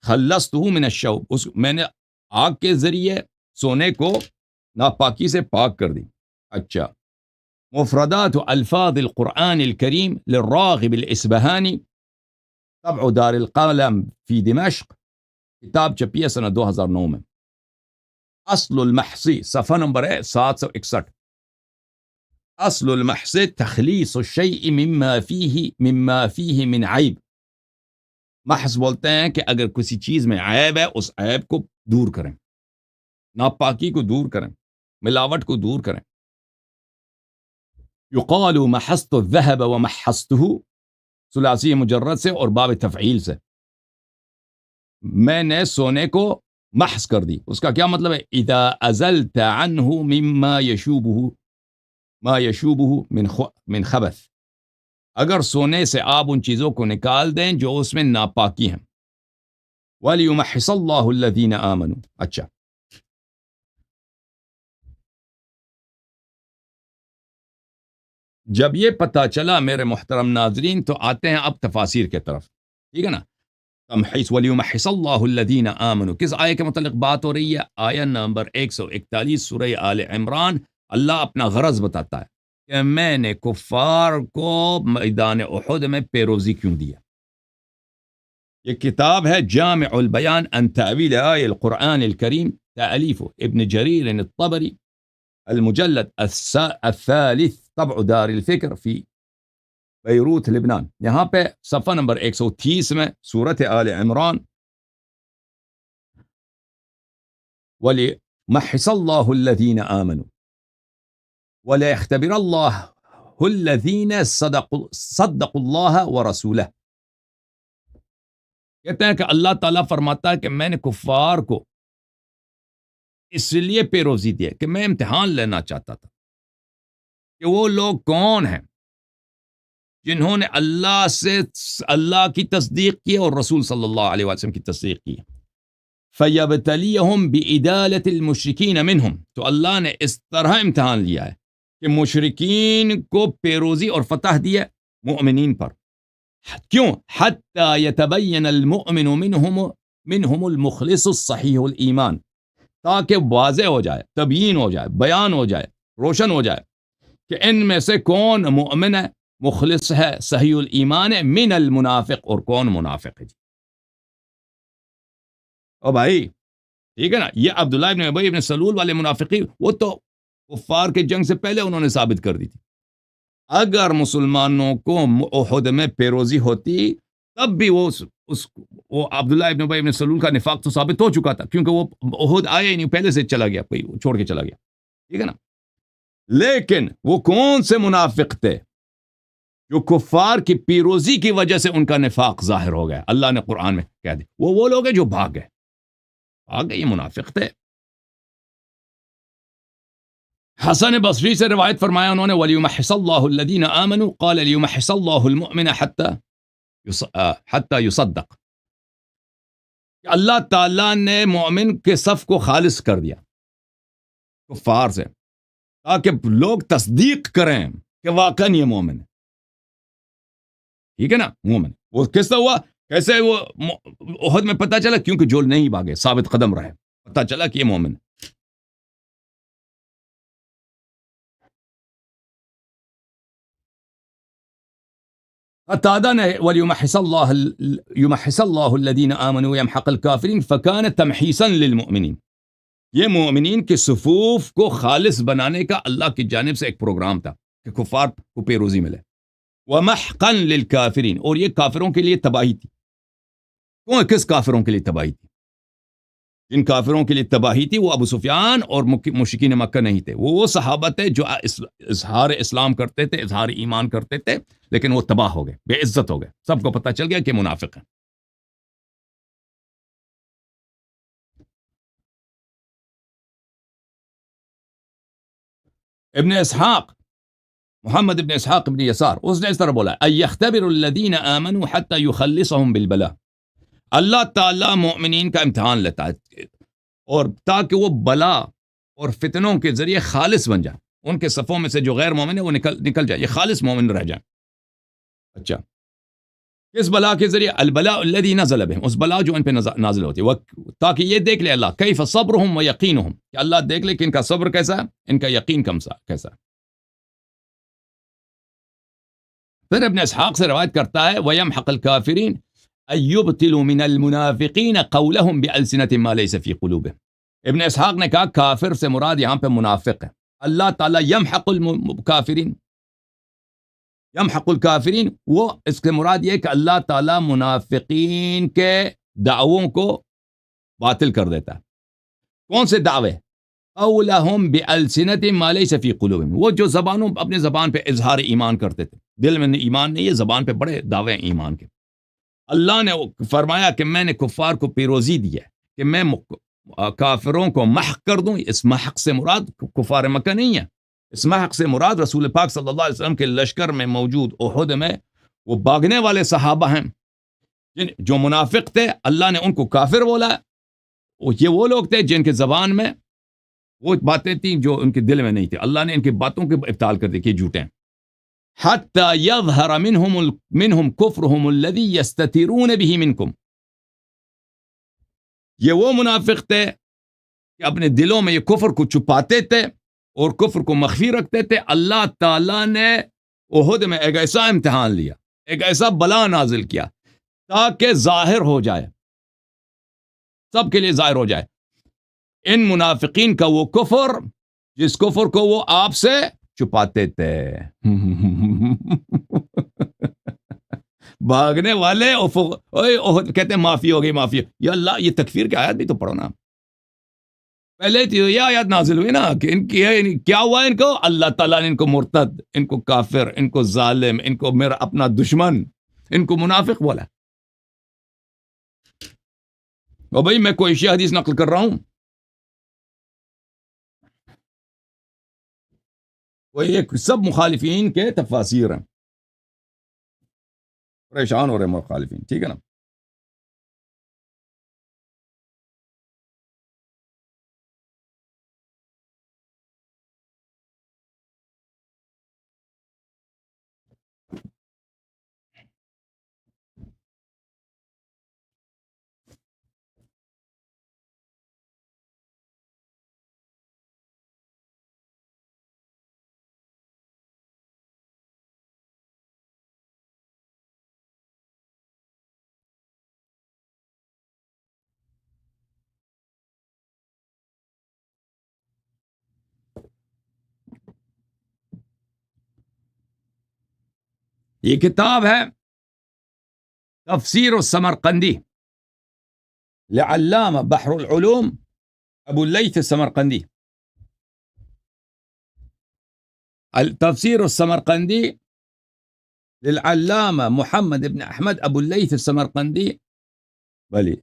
خلصته من الشوب، اس میں نے آگ کے ذریعے سونے کو ناپاکی سے پاک کر دی. اچھا، مفردات الفاظ القرآن الكريم للراغب الإسبهاني، طبع دار القلم في دمشق، کتاب چھپی ہے سنہ 2009 میں. اصل المحصی صفحہ نمبر ہے 761. اصل المحصی تخلیص الشیء مما فیہ من عیب. محض بولتے ہیں کہ اگر کسی چیز میں عیب ہے اس عیب کو دور کریں، ناپاکی کو دور کریں، ملاوٹ کو دور کریں. یقال محصت الذهب ومحصته، ثلاثی مجرد سے اور باب تفعیل سے. میں نے سونے کو محض کر دی، اس کا کیا مطلب ہے؟ اذا ازلت عنه مما يشوبه ما يشوبه من خبث، اگر سونے سے آپ ان چیزوں کو نکال دیں جو اس میں ناپاکی ہیں. وَلِيُمَحِّصَ اللَّهُ الَّذِينَ آمَنُوا. اچھا، جب یہ پتہ چلا میرے محترم ناظرین تو آتے ہیں اب تفاسیر کے طرف. ٹھیک ہے نا؟ تمحیص وَلِيُمَحِّصَ اللَّهُ الَّذِينَ آمَنُوا، کس آیے کے متعلق بات ہو رہی ہے؟ آیہ نمبر 141 سورہ آل عمران. اللہ اپنا غرض بتاتا ہے کہ میں نے کفار کو میدان احد میں پیروزی کیوں دیا. یہ کتاب ہے جامع البیان عن تأویل آیہ القرآن الکریم، تألیف ابن جریر الطبری، المجلد الثالث، طبع دار الفکر فی بیروت لبنان. یہاں پہ صفحہ نمبر 130 میں سورۃ آل عمران، وَلِيُمَحِّصَ اللَّهُ الَّذِينَ آمَنُوا وَلَيَخْتَبِرَ اللَّهُ الَّذِينَ صَدَّقُوا اللَّهَ وَرَسُولَهُ. کہتے ہیں کہ اللہ تعالیٰ فرماتا ہے کہ میں نے کفار کو اس لیے پیروزی دی کہ میں امتحان لینا چاہتا تھا کہ وہ لوگ کون ہیں جنہوں نے اللہ کی تصدیق کی اور رسول صلی اللہ علیہ وسلم کی تصدیق کی. فَيَبْتَلِيَهُمْ بِإِدَالَةِ الْمُشْرِكِينَ مِنْهُمْ، تو اللہ نے اس طرح امتحان لیا ہے کہ مشرکین کو پیروزی اور فتح دی ہے مؤمنین پر. کیوں؟ حَتَّى يَتَبَيَّنَ الْمُؤْمِنُ مِنْهُمُ الْمُخْلِصُ الصَّحِيحُ الْإِيمَانِ، تاکہ واضح ہو جائے، تبیین ہو جائے، بیان ہو جائے، روشن ہو جائے کہ ان میں سے کون مؤمن ہے، مخلص ہے، صحیح الایمان ہے، من المنافق، اور کون منافق ہے. جی او بھائی، ٹھیک ہے نا؟ یہ عبداللہ ابن ابی ابن سلول والے منافقین، وہ تو کفار کے جنگ سے پہلے انہوں نے ثابت کر دی تھی. اگر مسلمانوں کو احد میں پیروزی ہوتی تب بھی وہ عبداللہ ابن ابی ابن سلول کا نفاق تو ثابت ہو چکا تھا، کیونکہ وہ احد آیا ہی نہیں، پہلے سے چلا گیا، کوئی چھوڑ کے چلا گیا. ٹھیک ہے نا؟ لیکن وہ کون سے منافق تھے جو کفار کی پیروزی کی وجہ سے ان کا نفاق ظاہر ہو گیا؟ اللہ نے قرآن میں کہہ دی وہ لوگ ہیں جو بھاگ گئے، یہ منافق تھے. حسن بصری سے روایت فرمایا انہوں نے، وَلِيُمَحِّصَ اللَّهُ الَّذِينَ آمَنُوا قَالَ لِيُمَحِّصَ اللَّهُ الْمُؤْمِنَ حَتَّى يُصَدَّقَ، کہ اللہ تعالیٰ نے مومن کے صف کو خالص کر دیا کفار سے، تاکہ لوگ تصدیق کریں کہ واقعاً یہ مومن ہے. ٹھیک ہے نا؟ مومن وہ کس طرح ہوا، کیسے وہ احد میں پتہ چلا؟ کیونکہ جو نہیں بھاگے، ثابت قدم رہے، پتہ چلا کہ یہ مومن ہے. قتادہ نے وَلِيُمَحِّصَ اللَّهُ الَّذِينَ آمَنُوا وَيَمْحَقَ الْكَافِرِينَ فَكَانَ تَمْحِيصًا لِلْمُؤْمِنِينَ، یہ مومنین کے صفوف کو خالص بنانے کا اللہ کی جانب سے ایک پروگرام تھا کہ کفار کو پیروزی ملے. وَمَحْقًا لِلْكَافِرِينَ، اور یہ کافروں کے لیے تباہی تھی. کس کافروں کے لیے تباہی تھی؟ جن کافروں کے لیے تباہی تھی وہ ابو سفیان اور مشرکین مکہ نہیں تھے، وہ صحابہ تھے جو اظہار اسلام کرتے تھے، اظہار ایمان کرتے تھے، لیکن وہ تباہ ہو گئے، بے عزت ہو گئے، سب کو پتہ چل گیا کہ منافق ہیں. ابن اسحاق محمد ابن اسحاق ابن یسار اس نے اس طرح بولا ایختبر الذین آمنوا حتی یخلصهم بالبلاء، اللہ تعالیٰ مؤمنین کا امتحان لیتا ہے اور تاکہ وہ بلا اور فتنوں کے ذریعے خالص بن جائیں، ان کے صفوں میں سے جو غیر مومن ہے وہ نکل جائے، یہ خالص مومن رہ جائیں۔ اچھا، کس بلا کے ذریعے؟ البلاء الذی نزل بهم، اس بلا جو ان پہ نازل ہوتی ہے، تاکہ یہ دیکھ لے اللہ کیف صبرهم و یقینهم، کہ اللہ دیکھ لے کہ ان کا صبر کیسا ہے، ان کا یقین کیسا ہے۔ پھر ابن اسحاق سے روایت کرتا ہے وَيَمْحَقَ الْكَافِرِينَ أَيُّبْتِلُ مِنَ الْمُنَافِقِينَ قَوْلَهُمْ بِأَلْسِنَةٍ مَا لَيْسَ فِي قُلُوبِهِمْ۔ ابن اسحاق نے کہا کافر سے مراد یہاں پہ منافق ہے، اللہ تعالیٰ یمحق الکافرین، یمحق الکافرین، وہ اس کے مراد یہ کہ اللہ تعالیٰ منافقین کے دعووں کو باطل کر دیتا ہے۔ کون سے دعوے؟ قولہم بألسنۃ ما لیس فی قلوبہم، وہ جو زبانوں اپنے زبان پہ اظہار ایمان کرتے تھے، دل میں ایمان نہیں ہے، زبان پہ بڑے دعوے ایمان کے۔ اللہ نے فرمایا کہ میں نے کفار کو پیروزی دی ہے کہ میں کافروں کو محق کر دوں۔ اس محق سے مراد کفار مکہ نہیں ہے، اس محق سے مراد رسول پاک صلی اللہ علیہ وسلم کے لشکر میں موجود احد میں وہ باگنے والے صحابہ ہیں جو منافق تھے، اللہ نے ان کو کافر بولا۔ یہ وہ لوگ تھے جن کے زبان میں وہ باتیں تھیں جو ان کے دل میں نہیں تھی، اللہ نے ان کی باتوں کے ابطال کر دی کہ جھوٹے ہیں۔ حتی یظہر منہم کفرہم الذی یستترون بہ منکم، یہ وہ منافق تھے کہ اپنے دلوں میں یہ کفر کو چھپاتے تھے اور کفر کو مخفی رکھتے تھے۔ اللہ تعالیٰ نے احد میں ایک ایسا امتحان لیا، ایک ایسا بلا نازل کیا تاکہ ظاہر ہو جائے، سب کے لیے ظاہر ہو جائے ان منافقین کا وہ کفر جس کفر کو وہ آپ سے چھپاتے تھے۔ بھاگنے والے کہتے ہیں معافی ہو گئی، معافی، یا اللہ یہ تکفیر کی آیت بھی تو پڑھو نا، پہلے تو یہ آیات نازل ہوئی نا کہ ان کی کیا ہوا، ان کو اللہ تعالیٰ نے ان کو مرتد، ان کو کافر، ان کو ظالم، ان کو میرا اپنا دشمن، ان کو منافق بولا۔ اور بھائی میں کوئی شیعہ حدیث نقل کر رہا ہوں، وہ یہ سب مخالفین کے تفاسیر ہیں، پریشان ہو رہے مخالفین، ٹھیک ہے نا۔ یہ کتاب ہے تفسیر السمرقندی لعلامہ بحر العلوم ابو اللیث السمرقندی، تفسیر السمرقندی للعلامہ محمد ابن احمد ابو اللیث السمرقندی، بلی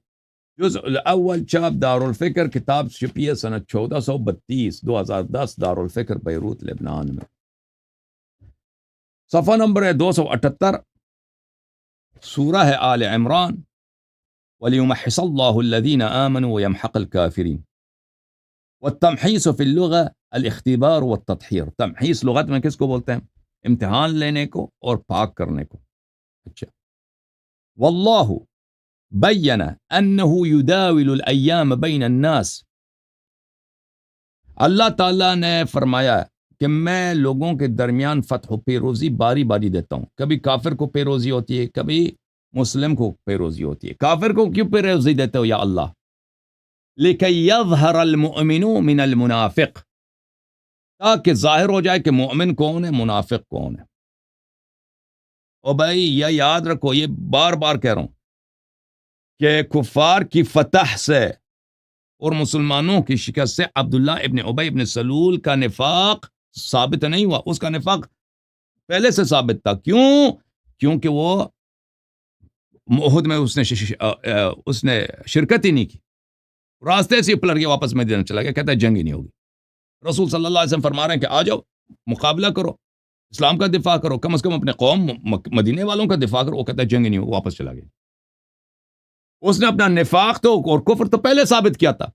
جزء الاول چھاپ دارالفکر، کتاب چھپی ہے سنہ 1432 2010 دارالفکر بیروت لبنان میں، صفحہ نمبر ہے 278، سورہ ہے آل عمران، وَلِيُمَحِّصَ اللَّهُ الَّذِينَ آمَنُوا وَيَمْحَقَ الْكَافِرِينَ۔ والتمحیص فی اللغة الاختبار والتطہیر، تمحیص لغت میں کس کو بولتے ہیں؟ امتحان لینے کو اور پاک کرنے کو۔ اچھا، واللہ بین انہ یداول الایام بین الناس، اللہ تعالیٰ نے فرمایا کہ میں لوگوں کے درمیان فتح و پیروزی باری باری دیتا ہوں، کبھی کافر کو پیروزی ہوتی ہے، کبھی مسلم کو پیروزی ہوتی ہے۔ کافر کو کیوں پیروزی دیتے ہو یا اللہ؟ لِكَيْ يَظْهَرَ الْمُؤْمِنُ مِنَ الْمُنَافِقِ، تاکہ ظاہر ہو جائے کہ مومن کون ہے، منافق کون ہے۔ اور بھائی یہ یاد رکھو، یہ بار بار کہہ رہا ہوں کہ کفار کی فتح سے اور مسلمانوں کی شکست سے عبداللہ ابن ابی ابن سلول کا نفاق ثابت نہیں ہوا، اس کا نفاق پہلے سے ثابت تھا۔ کیوں؟ کیونکہ وہ احد میں اس نے شرکت ہی نہیں کی، راستے سے پلٹ کے واپس مدینہ چلا گیا، کہتا ہے جنگ ہی نہیں ہوگی۔ رسول صلی اللہ علیہ وسلم فرما رہے ہیں کہ آ جاؤ، مقابلہ کرو، اسلام کا دفاع کرو، کم از کم اپنے قوم مدینے والوں کا دفاع کرو. وہ کہتا ہے جنگ نہیں ہو، واپس چلا گیا. اس نے اپنا نفاق تو اور کفر تو پہلے ثابت کیا تھا.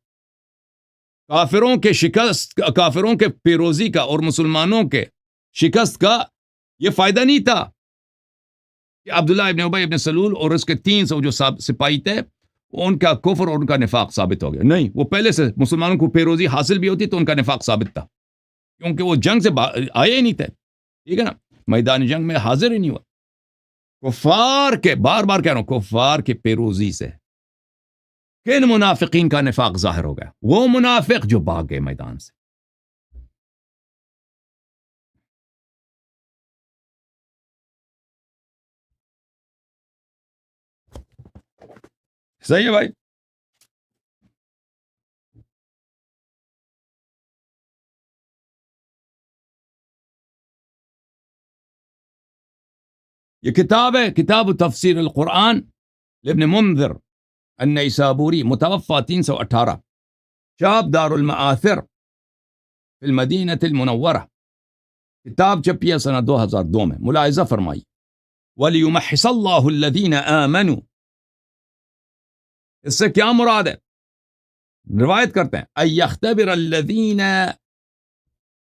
کافروں کے شکست، کافروں کے پیروزی کا اور مسلمانوں کے شکست کا یہ فائدہ نہیں تھا کہ عبداللہ ابن ابی ابن سلول اور اس کے 300 جو سپاہی تھے ان کا کفر اور ان کا نفاق ثابت ہو گیا. نہیں، وہ پہلے سے مسلمانوں کو پیروزی حاصل بھی ہوتی تو ان کا نفاق ثابت تھا، کیونکہ وہ جنگ سے آئے ہی نہیں تھے. ٹھیک ہے نا، میدان جنگ میں حاضر ہی نہیں ہوا. کفار کے، بار بار کہہ رہا ہوں، کفار کے پیروزی سے کن منافقین کا نفاق ظاہر ہو گیا؟ وہ منافق جو بھاگ گئے میدان سے. صحیح ہے بھائی. یہ کتاب ہے، کتاب تفسیر القرآن لابن منذر النیسابوری، متوفى 318، چاپ دار المآثر فی المدینہ المنورہ. کتاب چھپی ہے سنہ 2002 میں. ملاحظہ فرمائی، وَلِيُمَحِّصَ اللَّهُ الَّذِينَ آمَنُوا. اس سے کیا مراد ہے؟ روایت کرتے ہیں أَن يَخْتَبِرَ الَّذِينَ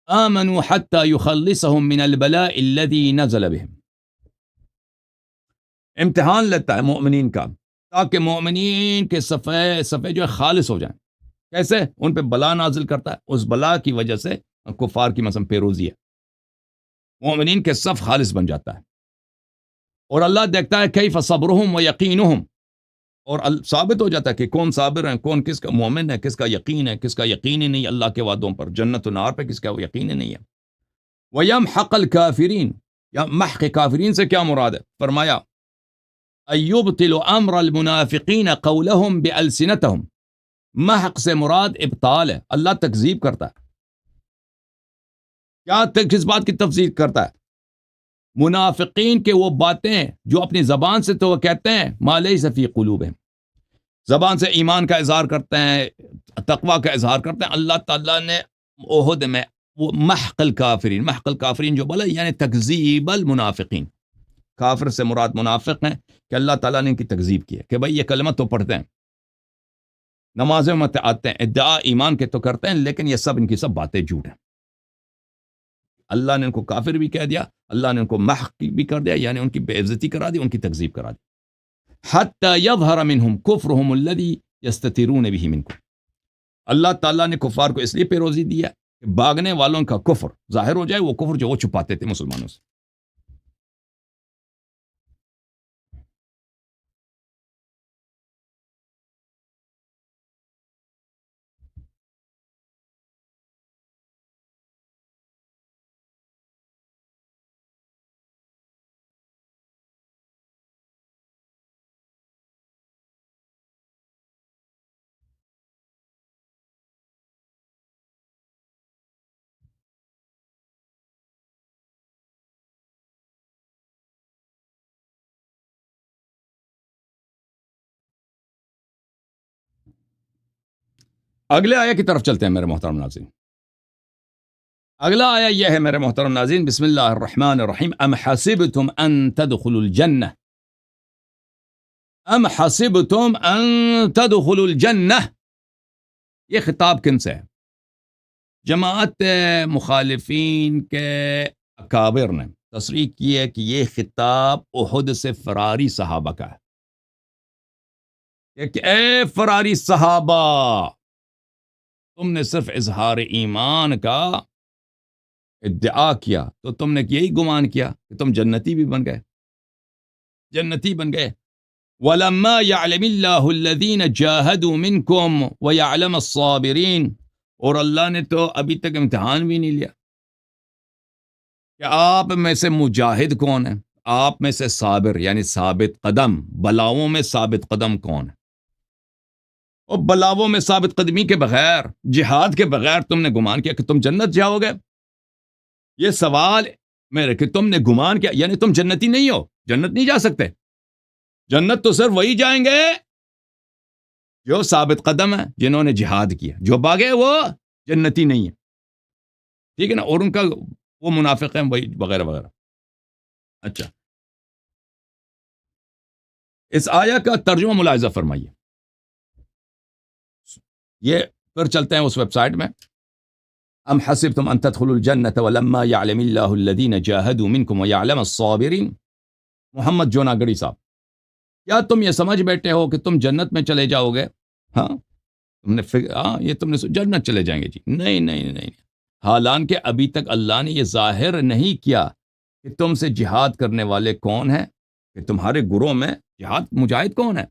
آمَنُوا حَتَّى يُخَلِّصَهُم مِّنَ الْبَلَاءِ الَّذِي نَزَلَ بِهِمْ. امتحان لیتا ہے مومنین کا تاکہ مومنین کے صفحے جو ہے خالص ہو جائیں. کیسے؟ ان پہ بلا نازل کرتا ہے، اس بلا کی وجہ سے کفار کی مثلا پیروزی ہے، مومنین کے صف خالص بن جاتا ہے. اور اللہ دیکھتا ہے کیف صبرہم و یقینہم، اور ثابت ہو جاتا ہے کہ کون صابر ہیں، کون کس کا مومن ہے، کس کا یقین ہے، کس کا یقین ہی نہیں اللہ کے وعدوں پر، جنت و نار پہ کس کا یقین ہی نہیں ہے. وَيَمْحَقَ الْكَافِرِينَ، یا محق کافرین سے کیا مراد ہے؟ فرمایا ایبطل امر المنافقین قولہم بألسنتہم. محق سے مراد ابطال ہے، اللہ تکذیب کرتا ہے. کیا کس بات کی تفسیر کرتا ہے؟ منافقین کے وہ باتیں جو اپنی زبان سے تو وہ کہتے ہیں ما لیس فی قلوبہم، زبان سے ایمان کا اظہار کرتے ہیں، تقوی کا اظہار کرتے ہیں. اللہ تعالیٰ نے احد میں وہ محق الکافرین، محق الکافرین جو بولا یعنی تکذیب المنافقین. کافر سے مراد منافق ہیں کہ اللہ تعالیٰ نے ان کی تکذیب کی ہے کہ بھئی یہ کلمہ تو پڑھتے ہیں، نمازیں میں آتے ہیں، ادعا ایمان کے تو کرتے ہیں، لیکن یہ سب ان کی سب باتیں جھوٹ ہیں. اللہ نے ان کو کافر بھی کہہ دیا، اللہ نے ان کو محق بھی کر دیا، یعنی ان کی بے عزتی کرا دی، ان کی تکذیب کرا دی. حتی یظہر منہم کفرہم الذی یستترون بہ منکم. اللہ تعالیٰ نے کفار کو اس لیے پیروزی دیا کہ بھاگنے والوں کا کفر ظاہر ہو جائے، وہ کفر جو وہ چھپاتے تھے مسلمانوں سے. اگلے آیہ کی طرف چلتے ہیں میرے محترم ناظرین. اگلا آیہ یہ ہے میرے محترم ناظرین، بسم اللہ الرحمن الرحیم. ام حسبتم ان تدخلوا الجنہ، ام حسبتم ان تدخلوا الجنہ. یہ خطاب کن سے ہے؟ جماعت مخالفین کے اکابر نے تصریح کی ہے کہ یہ خطاب احد سے فراری صحابہ کا ہے کہ اے فراری صحابہ، تم نے صرف اظہار ایمان کا ادعا کیا تو تم نے یہی گمان کیا کہ تم جنتی بھی بن گئے، جنتی بن گئے. وَلَمَّا يَعْلَمِ اللَّهُ الَّذِينَ جَاهَدُوا مِنْكُمْ وَيَعْلَمَ الصَّابِرِينَ. اور اللہ نے تو ابھی تک امتحان بھی نہیں لیا کہ آپ میں سے مجاہد کون ہے، آپ میں سے صابر یعنی ثابت قدم، بلاؤں میں ثابت قدم کون ہے. اور بلاؤں میں ثابت قدمی کے بغیر، جہاد کے بغیر تم نے گمان کیا کہ تم جنت جاؤ گے. یہ سوال میرے کہ تم نے گمان کیا، یعنی تم جنتی نہیں ہو، جنت نہیں جا سکتے. جنت تو صرف وہی جائیں گے جو ثابت قدم ہیں، جنہوں نے جہاد کیا. جو بھاگے وہ جنتی نہیں ہے. ٹھیک ہے نا. اور ان کا وہ منافق ہیں وہی وغیرہ وغیرہ. اچھا، اس آیا کا ترجمہ ملاحظہ فرمائیے. یہ پھر چلتے ہیں اس ویب سائٹ میں. ام حسبتم ان تدخلوا الجنة ولما يعلم الله الذين جاهدوا منكم ويعلم الصابرين. محمد جوناگڑی صاحب، کیا تم یہ سمجھ بیٹھے ہو کہ تم جنت میں چلے جاؤ گے؟ ہاں یہ تم نے جنت چلے جائیں گے جی. نہیں. حالانکہ ابھی تک اللہ نے یہ ظاہر نہیں کیا کہ تم سے جہاد کرنے والے کون ہیں، کہ تمہارے گروہ میں مجاہد کون ہے،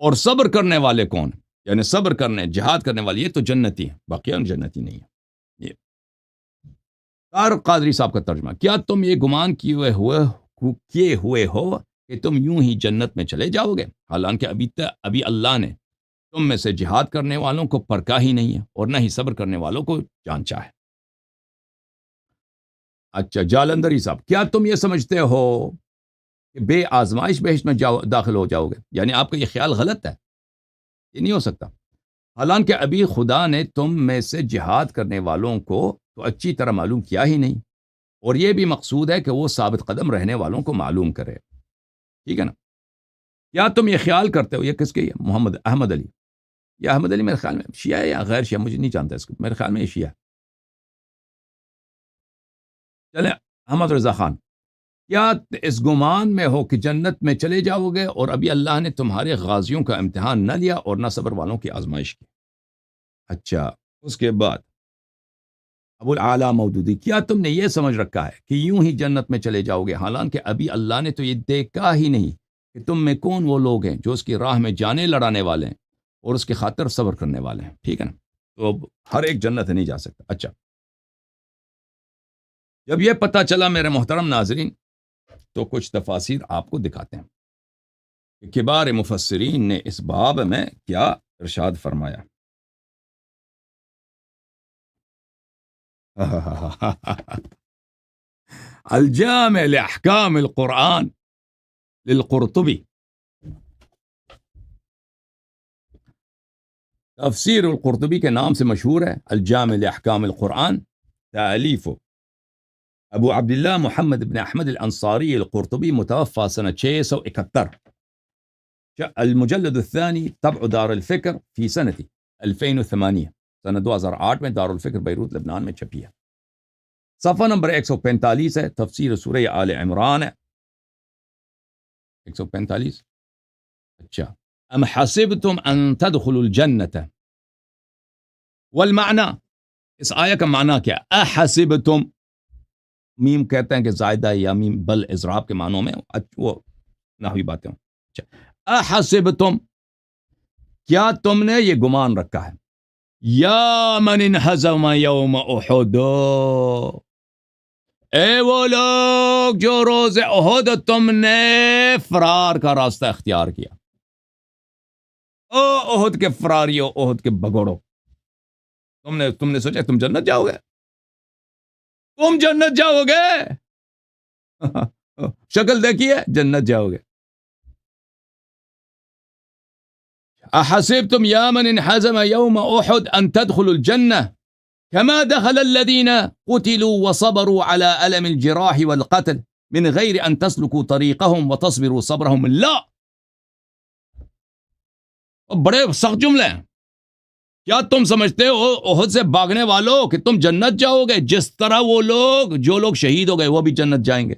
اور صبر کرنے والے کون ہیں. یعنی صبر کرنے، جہاد کرنے والے یہ تو جنتی ہیں، باقی جنتی نہیں ہے. یہ طارق قادری صاحب کا ترجمہ. کیا تم یہ گمان کیے ہوئے ہو کہ تم یوں ہی جنت میں چلے جاؤ گے، حالانکہ ابھی اللہ نے تم میں سے جہاد کرنے والوں کو پرکھا ہی نہیں ہے اور نہ ہی صبر کرنے والوں کو جانچا ہے. اچھا، جالندری صاحب، کیا تم یہ سمجھتے ہو کہ بے آزمائش بہشت میں داخل ہو جاؤ گے؟ یعنی آپ کا یہ خیال غلط ہے، یہ نہیں ہو سکتا. حالانکہ ابھی خدا نے تم میں سے جہاد کرنے والوں کو تو اچھی طرح معلوم کیا ہی نہیں، اور یہ بھی مقصود ہے کہ وہ ثابت قدم رہنے والوں کو معلوم کرے. ٹھیک ہے نا؟ کیا تم یہ خیال کرتے ہو، یہ کس کے، یہ محمد احمد علی، یہ احمد علی میرے خیال میں شیعہ ہے یا غیر شیعہ، مجھے نہیں جانتا اس کو، میرے خیال میں یہ شیعہ. چلے احمد رضا خان، کیا اس گمان میں ہو کہ جنت میں چلے جاؤ گے اور ابھی اللہ نے تمہارے غازیوں کا امتحان نہ لیا اور نہ صبر والوں کی آزمائش کی؟ اچھا، اس کے بعد ابو العالیٰ مودودی، کیا تم نے یہ سمجھ رکھا ہے کہ یوں ہی جنت میں چلے جاؤ گے، حالانکہ ابھی اللہ نے تو یہ دیکھا ہی نہیں کہ تم میں کون وہ لوگ ہیں جو اس کی راہ میں جانیں لڑانے والے ہیں اور اس کی خاطر صبر کرنے والے ہیں. ٹھیک ہے نا؟ تو اب ہر ایک جنت نہیں جا سکتا. اچھا، جب یہ پتہ چلا میرے محترم ناظرین، تو کچھ تفاسیر آپ کو دکھاتے ہیں کہ کبار مفسرین نے اس باب میں کیا ارشاد فرمایا. الجامع لاحکام القرآن للقرطبی، تفسیر القرطبی کے نام سے مشہور ہے. الجامع لاحکام القرآن، تالیف ابو عبداللہ محمد بن احمد الانصاری القرطبی، متوفى سنة 671. المجلد الثاني طبع دار الفکر فی سنة 2008، سنہ 2008 میں دار الفکر بیروت لبنان میں چھپی ہے. صفحہ نمبر 145 ہے، تفسیر سورہ آل عمران ہے. 145. اچھا، ام حسبتم ان تدخلوا الجنة، والمعنی، اس آیہ کا معنی کیا؟ احسبتم، میم کہتے ہیں کہ زائدہ یا میم بل اضراب کے معنوں میں، وہ نحوی باتیں ہوں. اچھا، احسبتم، کیا تم نے یہ گمان رکھا ہے، یا من انہزم یوم احد، اے وہ لوگ جو روز احد تم نے فرار کا راستہ اختیار کیا. او احد کے فراریو، احد کے بگوڑو، تم نے سوچا تم جنت جاؤ گے، تم جنت جاؤ گے. شکل دیکھیے، جنت جاؤ گے. احسبتم یا من انحزم یوم احد ان تدخلوا الجنة كما دخل الذين قتلوا وصبروا على ألم الجراح والقتل من غير ان تسلكوا طريقهم وتصبروا صبرهم. لا، بڑے سخت جملے ہیں. کیا تم سمجھتے ہو احد سے بھاگنے والوں کہ تم جنت جاؤ گے؟ جس طرح وہ لوگ، جو لوگ شہید ہو گئے وہ بھی جنت جائیں گے،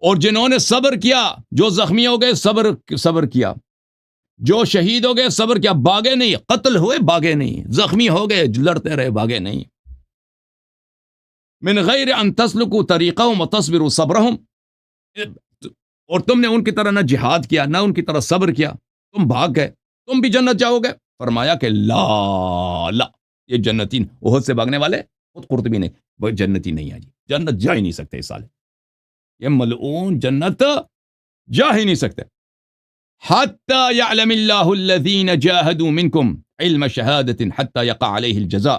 اور جنہوں نے صبر کیا، جو زخمی ہو گئے صبر کیا، جو شہید ہو گئے صبر کیا، بھاگے نہیں، قتل ہوئے بھاگے نہیں، زخمی ہو گئے لڑتے رہے بھاگے نہیں. من غیر ان تسلکوا طریقہم وتصبروا صبرہم، اور تم نے ان کی طرح نہ جہاد کیا نہ ان کی طرح صبر کیا، تم بھاگ گئے، تم بھی جنت جاؤ گے. فرمایا کہ لا، یہ جنتی احد سے بھاگنے والے خود قرطبی نہیں، وہ جنتی نہیں ہے جی، جنت جا ہی نہیں سکتے. اس سال یہ ملعون جنت جا ہی نہیں سکتے. حتی یعلم اللہ الذین جاہدوا منکم علم شہادت حتی یقع علیہ الجزاء،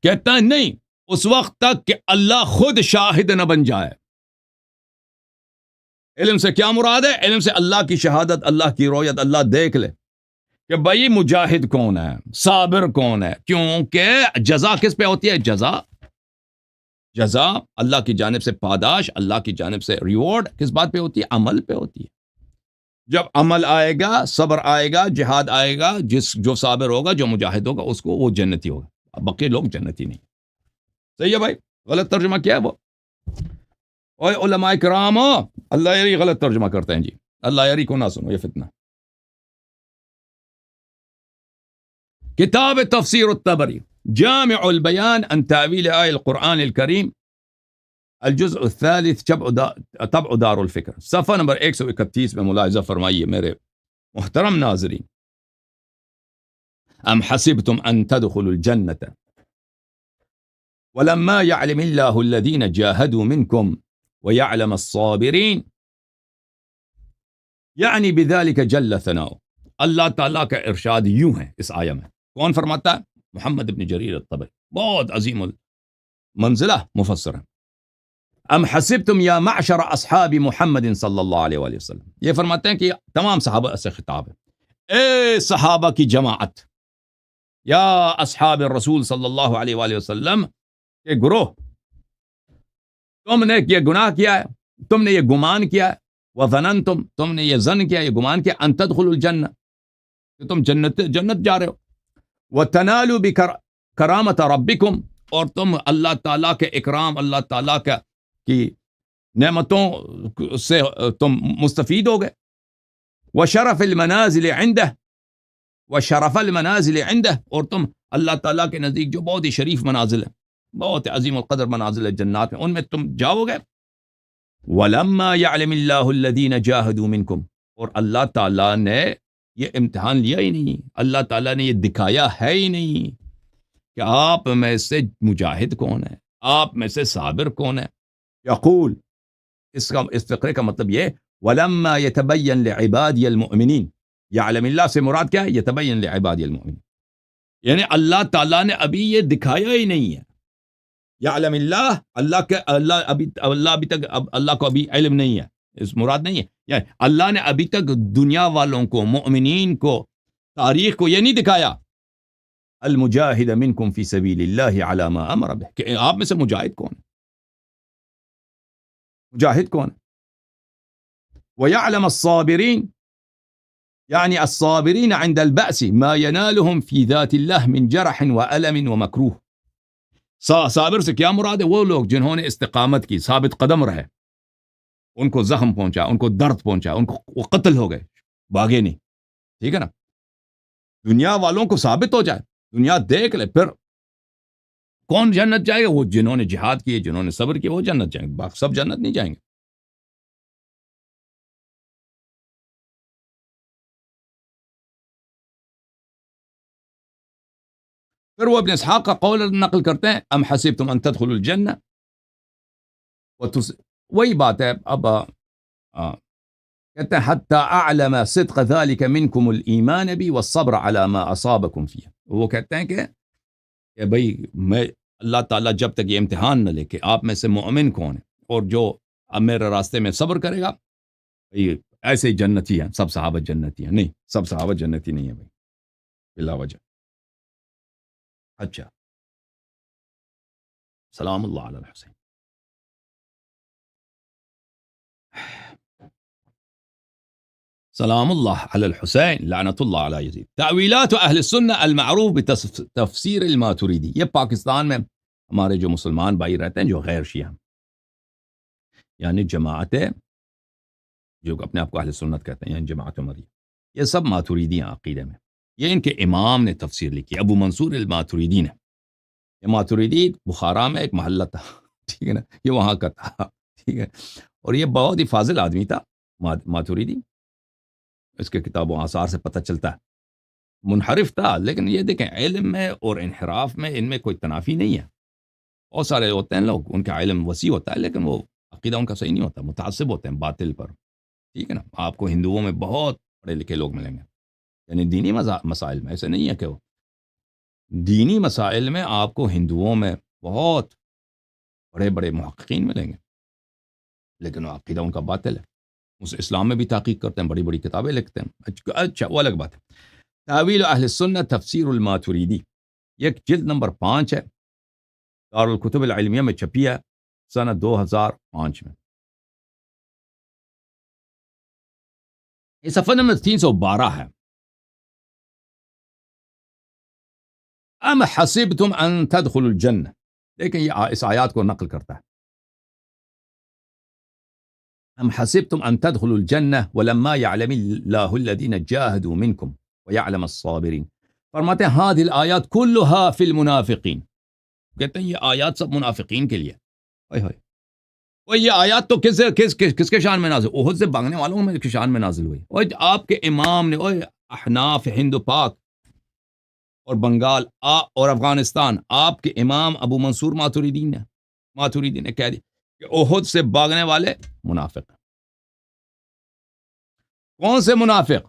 کہتا ہے نہیں اس وقت تک کہ اللہ خود شاہد نہ بن جائے. علم سے کیا مراد ہے؟ علم سے اللہ کی شہادت، اللہ کی رویت، اللہ دیکھ لے کہ بھائی مجاہد کون ہے، صابر کون ہے، کیونکہ جزا کس پہ ہوتی ہے؟ جزا اللہ کی جانب سے پاداش، اللہ کی جانب سے ریوارڈ کس بات پہ ہوتی ہے؟ عمل پہ ہوتی ہے۔ جب عمل آئے گا، صبر آئے گا، جہاد آئے گا، جو صابر ہوگا، جو مجاہد ہوگا، اس کو وہ جنتی ہوگا، باقی لوگ جنتی نہیں۔ صحیح ہے بھائی؟ غلط ترجمہ کیا ہے وہ؟ اوے علماء کرام، اللہ یاری غلط ترجمہ کرتے ہیں جی، اللہ یاری کو نہ سنو، یہ فتنہ۔ کتاب تفسیر الطبری جامع البیان عن تعویل آیہ القرآن الکریم، الجزء الثالث طبع دار الفکر، صفحہ نمبر 131 میں ملاحظہ فرمائیے میرے محترم ناظرین۔ ام حسبتم ان تدخلوا الجنة ولما يعلم الله الذين جاهدوا منكم ويعلم الصابرين، یعنی بذلك جل ثناؤ، اللہ تعالیٰ کا ارشاد یوں ہے اس آیہ میں، کون فرماتا ہے؟ محمد ابن جریر الطبری، بہت عظیم المنزلہ مفسر ہے۔ ام حسبتم یا معشر اصحاب محمد صلی اللہ علیہ وآلہ وسلم، یہ فرماتے ہیں کہ تمام صحابہ سے خطاب ہے، اے صحابہ کی جماعت، یا اصحاب الرسول صلی اللہ علیہ وآلہ وسلم کے گروہ، تم نے یہ گناہ کیا ہے، تم نے یہ گمان کیا ہے، وظننتم، تم نے یہ ظن کیا، یہ گمان کیا، ان تدخلوا الجنہ، کہ تم جنت جا رہے ہو، وتنالوا بکرامۃ ربکم، اور تم اللہ تعالیٰ کے اکرام، اللہ تعالیٰ کی نعمتوں سے تم مستفید ہو گئے، وشرف المنازل عنده، وشرف المنازل عنده، اور تم اللہ تعالیٰ کے نزدیک جو بہت ہی شریف منازل ہے، بہت عظیم القدر منازل ہے جنات میں، ان میں تم جاؤ گے۔ ولما يعلم الله الذين جاهدوا منكم، اور اللہ تعالیٰ نے یہ امتحان لیا ہی نہیں، اللہ تعالیٰ نے یہ دکھایا ہے ہی نہیں کہ آپ میں سے مجاہد کون ہے، آپ میں سے صابر کون ہے۔ یقول، اس فقرے کا مطلب یہ، ولما يتبين لعبادي المؤمنین، یعلم اللہ سے مراد کیا ہے؟ يتبين لعبادي المؤمنین، یعنی اللہ تعالیٰ نے ابھی یہ دکھایا ہی نہیں ہے، یعلم اللہ، اللہ ابھی تک اللہ کو ابھی علم نہیں ہے، اس مراد نہیں ہے، یعنی اللہ نے ابھی تک دنیا والوں کو، مؤمنین کو، تاریخ کو یہ نہیں دکھایا، المجاہد منکم فی سبیل اللہ علی ما امر بہ، کہ آپ میں سے مجاہد کون ہے، مجاہد کون ہے۔ وَيَعْلَمَ الصَّابِرِينَ، یعنی الصابرین عند البأس ما ينالهم فی ذات اللہ من جرح وألم ومکروہ، صابر سے کیا مراد ہے؟ وہ لوگ جنہوں نے استقامت کی، ثابت قدم رہے، ان کو زخم پہنچا، ان کو درد پہنچا، ان کو وہ قتل ہو گئے، بھاگے نہیں، ٹھیک ہے نا۔ دنیا والوں کو ثابت ہو جائے، دنیا دیکھ لے، پھر کون جنت جائے گا؟ وہ جنہوں نے جہاد کیے، جنہوں نے صبر کیا، وہ جنت جائیں گے، باقی سب جنت نہیں جائیں گے۔ پھر وہ ابن اسحاق کا قول نقل کرتے ہیں، ام حسبتم ان تدخلوا الجنہ، وہی بات ہے۔ اب کہتے ہیں حتی اعلم صدق ذلك منکم الایمان بی والصبر علی ما اصابکم فیہ، وہ کہتے ہیں کہ بھئی میں اللہ تعالیٰ جب تک یہ امتحان نہ لے کہ آپ میں سے مومن کون ہے، اور جو اب میرے راستے میں صبر کرے گا، بھئی ایسے ہی جنتی ہیں، سب صحابہ جنتی ہیں، نہیں، سب صحابہ جنتی نہیں ہیں بھئی، بلا وجہ۔ اچھا، سلام اللہ علی الحسین۔ سلام اللہ علی الحسین لعنت اللہ علی یزید۔ تعویلات اہل السنہ المعروف بتفسیر الماتریدی، یہ پاکستان میں ہمارے جو مسلمان بھائی رہتے ہیں جو غیر شیعہ، یعنی جماعتیں جو اپنے آپ کو اہل سنت کہتے ہیں، یعنی جماعت عمری، یہ سب ماتریدی ہیں عقیدے میں۔ یہ ان کے امام نے تفسیر لکھی، ابو منصور الماتریدی نے۔ یہ ماتریدی بخارا میں ایک محلہ تھا، ٹھیک ہے نا، یہ وہاں کا تھا، ٹھیک ہے، اور یہ بہت ہی فاضل آدمی تھا ماتریدی، اس کے کتاب و آثار سے پتہ چلتا ہے، منحرف تھا، لیکن یہ دیکھیں علم میں اور انحراف میں ان میں کوئی تنافی نہیں ہے۔ بہت سارے ہوتے ہیں لوگ، ان کا علم وسیع ہوتا ہے لیکن وہ عقیدہ ان کا صحیح نہیں ہوتا، متعصب ہوتے ہیں باطل پر، ٹھیک ہے نا۔ آپ کو ہندوؤں میں بہت پڑھے لکھے لوگ ملیں گے، یعنی دینی مسائل میں، ایسے نہیں ہے کہ وہ دینی مسائل میں آپ کو ہندوؤں میں بہت بڑے بڑے محققین ملیں گے، لیکن وہ عقیدہ ان کا باطل ہے۔ اس اسلام میں بھی تحقیق کرتے ہیں، بڑی بڑی کتابیں لکھتے ہیں، اچھا وہ الگ بات ہے۔ تعویل اہل سنت تفسیر الماتریدی، ایک جلد نمبر 5 ہے، دارالکتب العلمیہ میں چھپی ہے سنہ 2005 میں۔ یہ صفحہ نمبر 312 ہے۔ ام حسبتم ان تدخلوا الجنہ، لیکن یہ اس آیات کو نقل کرتا ہے۔ ام حسبتم ان تدخلوا الجنہ ولما يعلم اللہ الذین جاہدوا منکم ويعلم الصابرین، فرماتے ہیں هذه الآیات كلها فی المنافقین، کہتے ہیں یہ آیات سب منافقین کے لیے۔ اور یہ آیات تو کس کے شان میں نازل؟ احد سے بھاگنے والوں میں کے شان میں نازل ہوئی۔ اور آپ کے امام نے احناف ہند و پاک اور بنگال اور افغانستان، آپ کے امام ابو منصور ماتوریدی نے کہہ دیا کہ احد سے بھاگنے والے منافق ہیں۔ کون سے منافق؟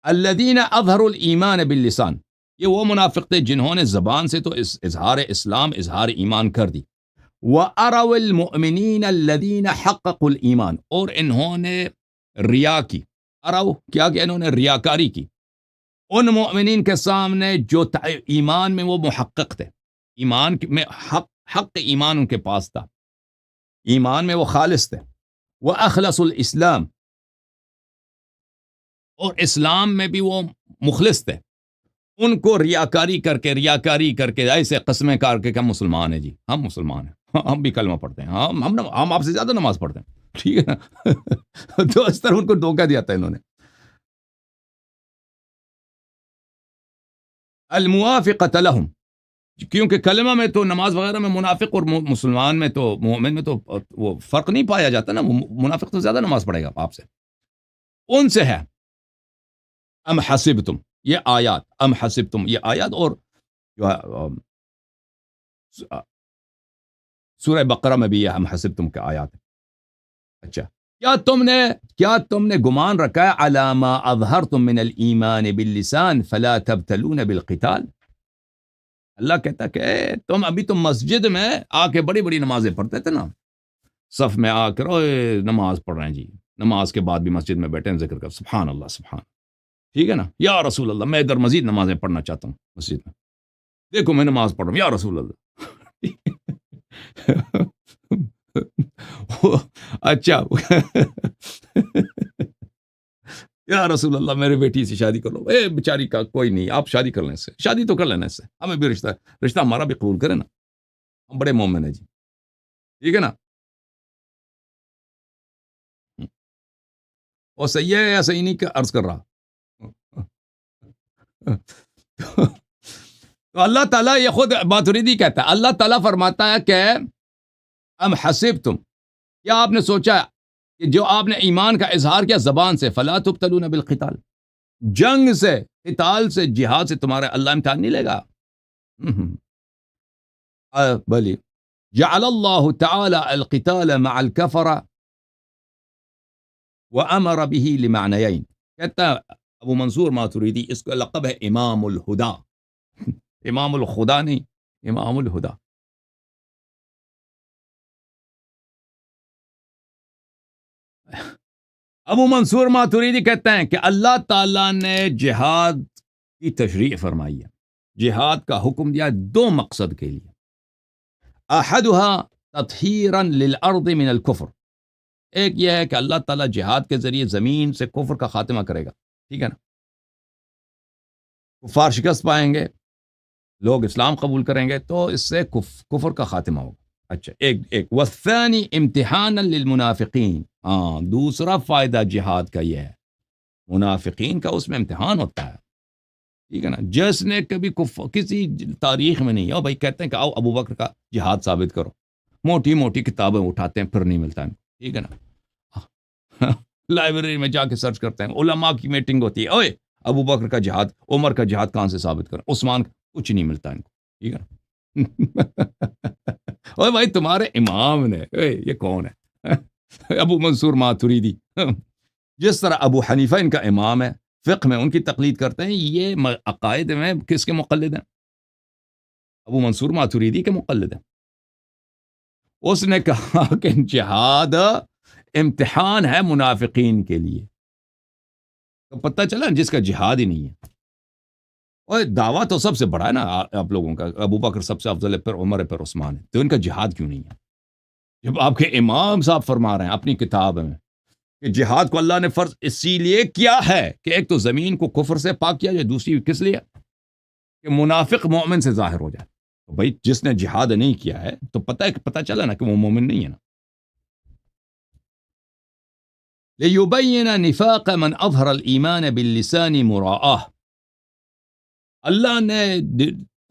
الذین اظہروا الایمان باللسان، یہ وہ منافق تھے جنہوں نے زبان سے تو اظہار اسلام، اظہار ایمان کر دی۔ وَأَرَوْا الْمُؤْمِنِينَ الَّذِينَ حَقَّقُوا الْإِيمَانَ، اور انہوں نے ریا کی۔ ارو کیا کہ انہوں نے ریاکاری کی ان مؤمنین کے سامنے جو ایمان میں وہ محقق تھے، ایمان میں حق ایمان ان کے پاس تھا، ایمان میں وہ خالص تھے۔ وَأَخْلَصُوا الْإِسْلام، اور اسلام میں بھی وہ مخلص تھے۔ ان کو ریاکاری کر کے ایسے قسمیں کار کے کہ ہم مسلمان ہیں، جی ہم مسلمان ہیں، ہم بھی کلمہ پڑھتے ہیں، ہم آپ سے زیادہ نماز پڑھتے ہیں، ٹھیک ہے نا تو اس طرح ان کو دھوکہ دیا تھا انہوں نے۔ الموافقۃ لہم، کیونکہ کلمہ میں تو نماز وغیرہ میں منافق اور مسلمان میں تو مومن میں تو وہ فرق نہیں پایا جاتا نا، منافق تو زیادہ نماز پڑھے گا آپ سے، ان سے ہے۔ ام حسبتم، یہ آیات ام حسبتم، یہ آیات اور جو ہے سورہ بقرہ میں بھی یہ ام حسبتم کے آیات ہے۔ اچھا، کیا تم نے گمان رکھا ہے علی ما اظہرتم من الایمان باللسان فلا تبتلون بالقتال؟ اللہ کہتا ہے کہ تم مسجد میں آ کے بڑی بڑی نمازیں پڑھتے تھے نا، صف میں آ کر نماز پڑھ رہے ہیں جی، نماز کے بعد بھی مسجد میں بیٹھے ہیں ذکر کر سبحان اللہ سبحان، ٹھیک ہے نا، یا رسول اللہ میں ادھر مزید نمازیں پڑھنا چاہتا ہوں مسجد میں، دیکھو میں نماز پڑھ رہا ہوں یا رسول اللہ اچھا یا رسول اللہ میرے بیٹی سے شادی کر لو، بیچاری کا کوئی نہیں، آپ شادی کر لیں اس سے، شادی تو کر لینا اس سے، ہمیں بھی رشتہ ہمارا بھی قبول کرے نا، ہم بڑے مومن ہیں جی، ٹھیک ہے نا۔ اور صحیح ہے یا صحیح نہیں عرض کر رہا تو اللہ تعالیٰ یہ خود ماتریدی کہتا ہے، اللہ تعالیٰ فرماتا ہے کہ ام حسبتم، کیا آپ نے سوچا کہ جو آپ نے ایمان کا اظہار کیا زبان سے، فلا تبتلون بالقتال، جنگ سے، قتال سے، جہاد سے تمہارا اللہ امتحان نہیں لے گا؟ بلی جعل اللہ تعالی القتال مع الكفر وامر به لمعنیین، کہتا ہے ابو منصور ماتریدی، اس کا لقب ہے امام الہدا، امام الخدا نہیں، امام الہدا۔ ابو منصور ماتریدی کہتے ہیں کہ اللہ تعالیٰ نے جہاد کی تشریع فرمائی ہے، جہاد کا حکم دیا دو مقصد کے لیے، احدها تطہیرا للارض من الکفر، ایک یہ ہے کہ اللہ تعالیٰ جہاد کے ذریعے زمین سے کفر کا خاتمہ کرے گا، ٹھیک ہے نا، کفار شکست پائیں گے، لوگ اسلام قبول کریں گے تو اس سے کفر کا خاتمہ ہوگا۔ اچھا، ایک والثانی امتحانا للمنافقین، دوسرا فائدہ جہاد کا یہ ہے، منافقین کا اس میں امتحان ہوتا ہے، ٹھیک ہے نا، جس نے کبھی کسی تاریخ میں نہیں، بھائی کہتے ہیں کہ آؤ ابو بکر کا جہاد ثابت کرو، موٹی موٹی کتابیں اٹھاتے ہیں پھر نہیں ملتا ان کو، ٹھیک ہے نا، لائبریری میں جا کے سرچ کرتے ہیں، علماء کی میٹنگ ہوتی ہے، اوے ابو بکر کا جہاد، عمر کا جہاد کہاں سے ثابت کریں، عثمان کچھ نہیں ملتا ان کو، ٹھیک ہے نا اوے بھائی تمہارے امام نے، یہ کون ہے؟ ابو منصور ماتریدی، جس طرح ابو حنیفہ ان کا امام ہے، فقہ میں ان کی تقلید کرتے ہیں، یہ عقائد میں کس کے مقلد ہیں؟ ابو منصور ماتریدی کے مقلد ہیں۔ اس نے کہا کہ جہاد امتحان ہے منافقین کے لیے، تو پتہ چلا جس کا جہاد ہی نہیں ہے، اور دعویٰ تو سب سے بڑا ہے نا آپ لوگوں کا، ابو بکر سب سے افضل ہے، پھر عمر ہے، پھر عثمان ہے، تو ان کا جہاد کیوں نہیں ہے؟ جب آپ کے امام صاحب فرما رہے ہیں اپنی کتاب میں کہ جہاد کو اللہ نے فرض اسی لیے کیا ہے کہ ایک تو زمین کو کفر سے پاک کیا جائے، دوسری کس لیے کہ منافق مومن سے ظاہر ہو جائے. تو بھائی جس نے جہاد نہیں کیا ہے تو پتہ چلا نا کہ وہ مومن نہیں ہے نا. لِيُبَيِّنَ نِفَاقَ مَنْ أَظْهَرَ الْإِيمَانَ بِاللِّسَانِ مُرَاءَةً.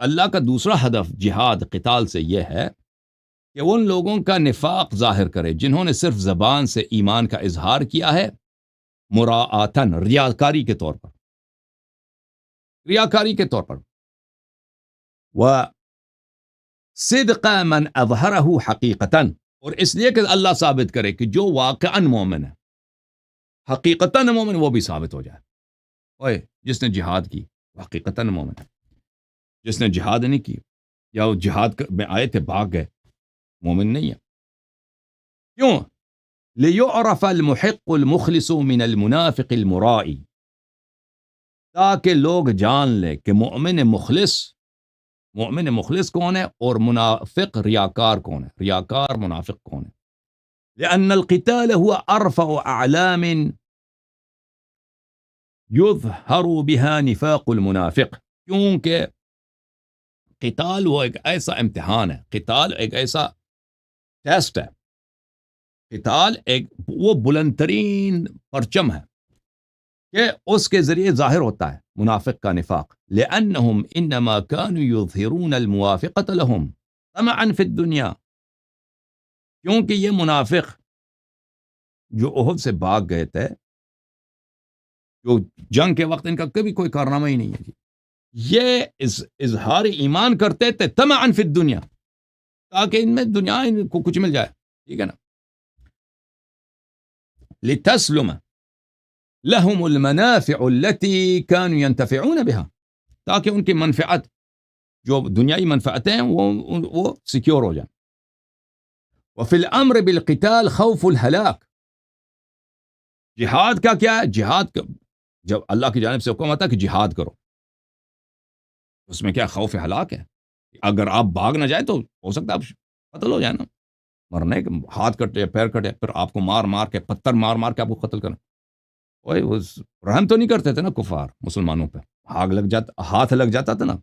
اللہ کا دوسرا ہدف جہاد قتال سے یہ ہے کہ ان لوگوں کا نفاق ظاہر کرے جنہوں نے صرف زبان سے ایمان کا اظہار کیا ہے، مراعاتن ریاکاری کے طور پر، ریاکاری کے طور پر، و صدق من اظہرہ حقیقتاً، اور اس لیے کہ اللہ ثابت کرے کہ جو واقعاً مومن ہے، حقیقتاً مومن، وہ بھی ثابت ہو جائے. اوئے جس نے جہاد کی وہ حقیقتاً مومن ہے، جس نے جہاد نہیں کی یا وہ جہاد میں آئے تھے بھاگ گئے، مومن نہیں ہے. کیوں؟ لِيُعْرَفَ الْمُحِقُّ الْمُخْلِصُ مِنَ الْمُنَافِقِ الْمُرَاءِ، تاکہ لوگ جان لے کہ مومن مخلص کون ہے اور منافق ریاکار کون ہے، ریاکار منافق کون ہے. لأن القتال هو أرفع أعلام يظهر بها نفاق المنافق، کیونکہ قتال وہ ایک ایسا امتحان ہے، قتال ایک ایسا ٹیسٹ ہے، قتال ایک وہ بلند ترین پرچم ہے کہ اس کے ذریعے ظاہر ہوتا ہے منافق کا نفاق. لأنهم انما كانوا يظهرون الموافقة لهم طمعا في الدنيا، کیونکہ یہ منافق جو احد سے بھاگ گئے تھے، جو جنگ کے وقت ان کا کبھی کوئی کارنامہ ہی نہیں ہے جی، یہ اظہار ایمان کرتے تھے طمعا فی الدنیا، تاکہ ان میں دنیا ان کو کچھ مل جائے، ٹھیک ہے نا. لتسلم لهم المنافع التي كانوا ينتفعون بها، تاکہ ان کی منفعت جو دنیائی منفعتیں ہیں وہ سیکیور ہو جائیں. وفي الامر بالقتال خوف الهلاك، جہاد کا کیا ہے؟ جہاد کا جب اللہ کی جانب سے حکم آتا ہے کہ جہاد کرو، اس میں کیا خوف ہلاک ہے؟ اگر آپ بھاگ نہ جائیں تو ہو سکتا ہے آپ قتل ہو جائے نا، مرنے کے ہاتھ کٹے پیر کٹے، پھر آپ کو مار مار کے پتھر مار مار کے آپ کو قتل کریں. وہ رحم تو نہیں کرتے تھے نا کفار مسلمانوں پہ، ہاتھ لگ جاتا تھا نا،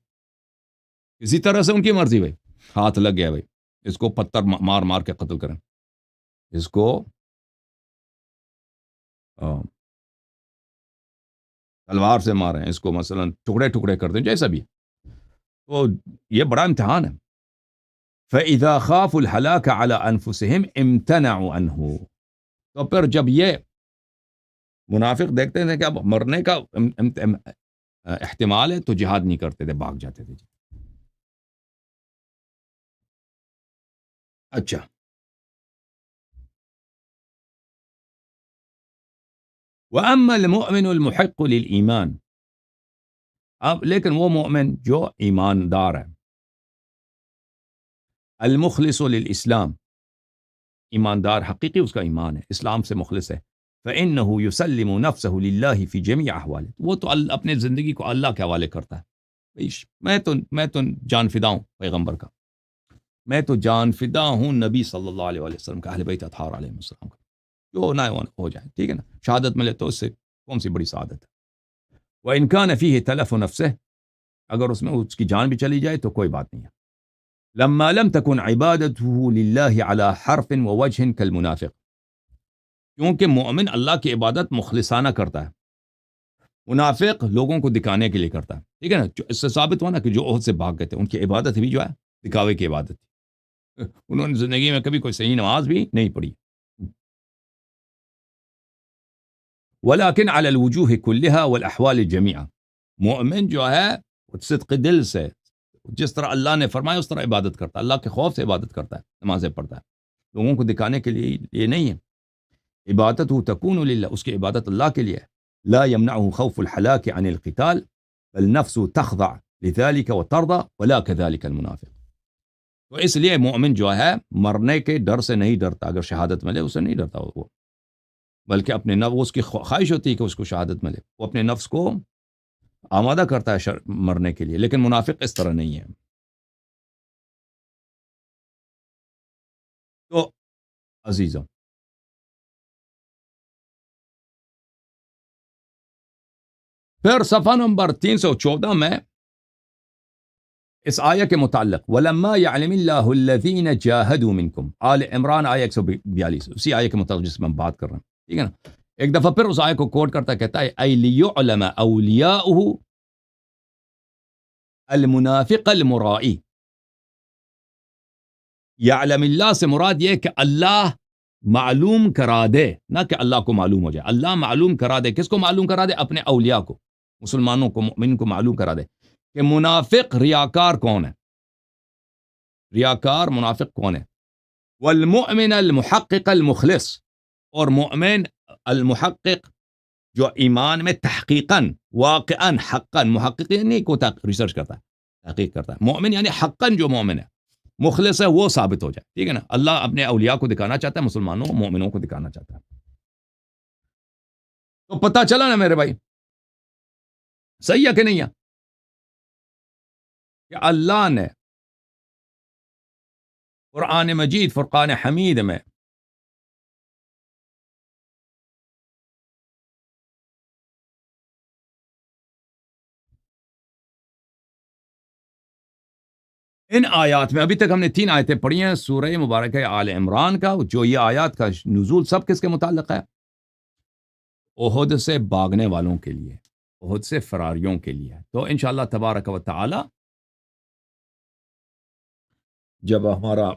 اسی طرح سے ان کی مرضی، بھائی ہاتھ لگ گیا، بھائی اس کو پتھر مار مار کے قتل کریں، اس کو تلوار سے ماریں، اس کو مثلا ٹکڑے ٹکڑے کر دیں، جیسا بھی. تو یہ بڑا امتحان ہے. فَإِذَا خَافُوا الْهَلَاكَ عَلَىٰ أَنفُسِهِمْ امْتَنَعُوا عَنْهُ، تو پھر جب یہ منافق دیکھتے تھے کہ اب مرنے کا احتمال ہے تو جہاد نہیں کرتے تھے، بھاگ جاتے تھے. اچھا، وَأَمَّا الْمُؤْمِنُ الْمُحِقُّ لِلْإِيمَانِ، اب لیکن وہ مومن جو ایماندار ہے، المخلص للاسلام، ایماندار حقیقی اس کا ایمان ہے، اسلام سے مخلص ہے. فإنه يسلم نفسه لله في جميع احواله، وہ تو اپنے زندگی کو اللہ کے حوالے کرتا ہے. میں تو جان فدا ہوں پیغمبر کا، میں تو جان فدا ہوں نبی صلی اللہ علیہ وسلم کا، اہل بیت اطہار علیہ السلام کا، جو نہ ہو جائے، ٹھیک ہے نا. شہادت ملے تو اس سے کون سی بڑی سعادت ہے. وإن كان فيه تلف نفسه، اگر اس میں اس کی جان بھی چلی جائے تو کوئی بات نہیں ہے. لما لم تكن عبادته لله على حرف ووجه كالمنافق، کیونکہ مومن اللہ کی عبادت مخلصانہ کرتا ہے، منافق لوگوں کو دکھانے کے لیے کرتا ہے، ٹھیک ہے نا. اس سے ثابت ہوا نا کہ جو عہد سے بھاگ گئے تھے ان کی عبادت بھی جو ہے دکھاوے کی عبادت تھی، انہوں نے زندگی میں کبھی کوئی صحیح نماز بھی نہیں پڑھی. ولكن على الوجوه كلها والاحوال جميعا، مومن جو ہے صدق دل سے جس طرح اللہ نے فرمایا اس طرح عبادت کرتا ہے، اللہ کے خوف سے عبادت کرتا ہے، نمازیں پڑھتا ہے، لوگوں کو دکھانے کے لیے یہ نہیں ہے. عبادت تکون للہ، اس کی عبادت اللہ کے لیے ہے. لا يمنعه خوف الحلاك عن القتال بل نفس تخضع لذلك وترضى ولا كذلك المنافق. تو اس لیے مومن جو ہے مرنے کے ڈر سے نہیں ڈرتا، اگر شہادت ملے اسے نہیں ڈرتا وہ، بلکہ اپنے نفس، اس کی خواہش ہوتی ہے کہ اس کو شہادت ملے، وہ اپنے نفس کو آمادہ کرتا ہے مرنے کے لیے، لیکن منافق اس طرح نہیں ہے۔ تو عزیزوں، پھر صفحہ نمبر 314 میں اس آیہ کے متعلق وَلَمَّا يَعْلَمِ اللَّهُ الَّذِينَ جَاهَدُوا مِنْكُمْ، آل عمران آیہ 142، اسی آیہ کے متعلق جس میں ہم بات کر رہے ہیں، ٹھیک ہے نا؟ ایک دفعہ پھر اس آیہ کو کوٹ کرتا کہتا ہے اَيْ لِيُعْلَمَ أَوْلِيَاؤُهُ المنافق المرائی۔ یعلم اللہ سے مراد یہ کہ اللہ معلوم کرا دے، نہ کہ اللہ کو معلوم ہو جائے، اللہ معلوم کرا دے۔ کس کو معلوم کرا دے؟ اپنے اولیاء کو، مسلمانوں کو، مؤمن کو معلوم کرا دے کہ منافق ریاکار کون ہے، ریاکار منافق کون ہے۔ والمؤمن المحقق المخلص، اور مؤمن المحقق جو ایمان میں تحقیقاً، واقعاً، حقاً، محقق یعنی کو ریسرچ کرتا ہے، تحقیق کرتا ہے، مومن یعنی حقاً جو مومن ہے، مخلص ہے، وہ ثابت ہو جائے، ٹھیک ہے نا؟ اللہ اپنے اولیاء کو دکھانا چاہتا ہے، مسلمانوں مومنوں کو دکھانا چاہتا ہے۔ تو پتہ چلا نا میرے بھائی، صحیح ہے کہ نہیں ہے کہ اللہ نے قرآن مجید فرقان حمید میں ان آیات میں، ابھی تک ہم نے 3 آیتیں پڑھی ہیں سورہ مبارکہ آل عمران کا، جو یہ آیات کا نزول سب کس کے متعلق ہے؟ احد سے بھاگنے والوں کے لیے، احد سے فراریوں کے لیے۔ تو انشاءاللہ تبارک و تعالی جب ہمارا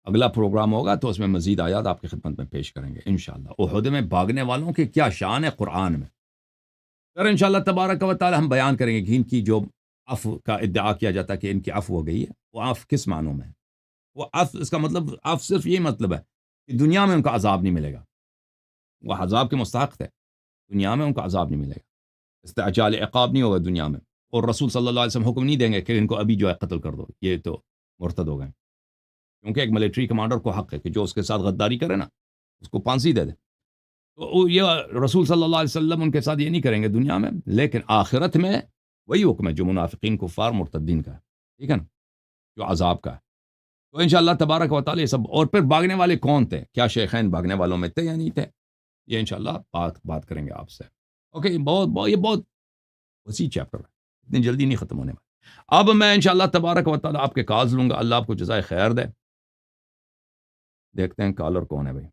اگلا پروگرام ہوگا تو اس میں مزید آیات آپ کی خدمت میں پیش کریں گے انشاءاللہ۔ احد میں بھاگنے والوں کی کیا شان ہے قرآن میں، پھر انشاءاللہ تبارک و تعالی ہم بیان کریں گے کہ ان کی جو عفو کا ادعا کیا جاتا ہے کہ ان کی عفو ہو گئی ہے، وہ عفو کس معنوں میں ہے۔ وہ عفو، اس کا مطلب عفو صرف یہ مطلب ہے کہ دنیا میں ان کا عذاب نہیں ملے گا، وہ عذاب کے مستحق ہے، دنیا میں ان کا عذاب نہیں ملے گا، استعجال عقاب نہیں ہوگا دنیا میں، اور رسول صلی اللہ علیہ وسلم حکم نہیں دیں گے کہ ان کو ابھی جو ہے قتل کر دو، یہ تو مرتد ہو گئے، کیونکہ ایک ملٹری کمانڈر کو حق ہے کہ جو اس کے ساتھ غداری کرے نا اس کو پھانسی دے دے۔ تو یہ رسول صلی اللہ علیہ وسلم ان کے ساتھ یہ نہیں کریں گے دنیا میں، لیکن آخرت میں وہی حکم ہے جو منافقین کفار مرتدین کا ہے، ٹھیک ہے نا، جو عذاب کا ہے۔ تو انشاءاللہ تبارک و تعالی یہ سب، اور پھر بھاگنے والے کون تھے، کیا شیخین بھاگنے والوں میں تھے یا نہیں تھے، یہ انشاءاللہ بات کریں گے آپ سے۔ اوکے، یہ بہت وسیع چیپٹر ہے، اتنی جلدی نہیں ختم ہونے والا۔ اب میں انشاءاللہ تبارک و تعالی آپ کے کالز لوں گا، اللہ آپ کو جزائے خیر دے۔ دیکھتے ہیں کالر کون ہے بھائی۔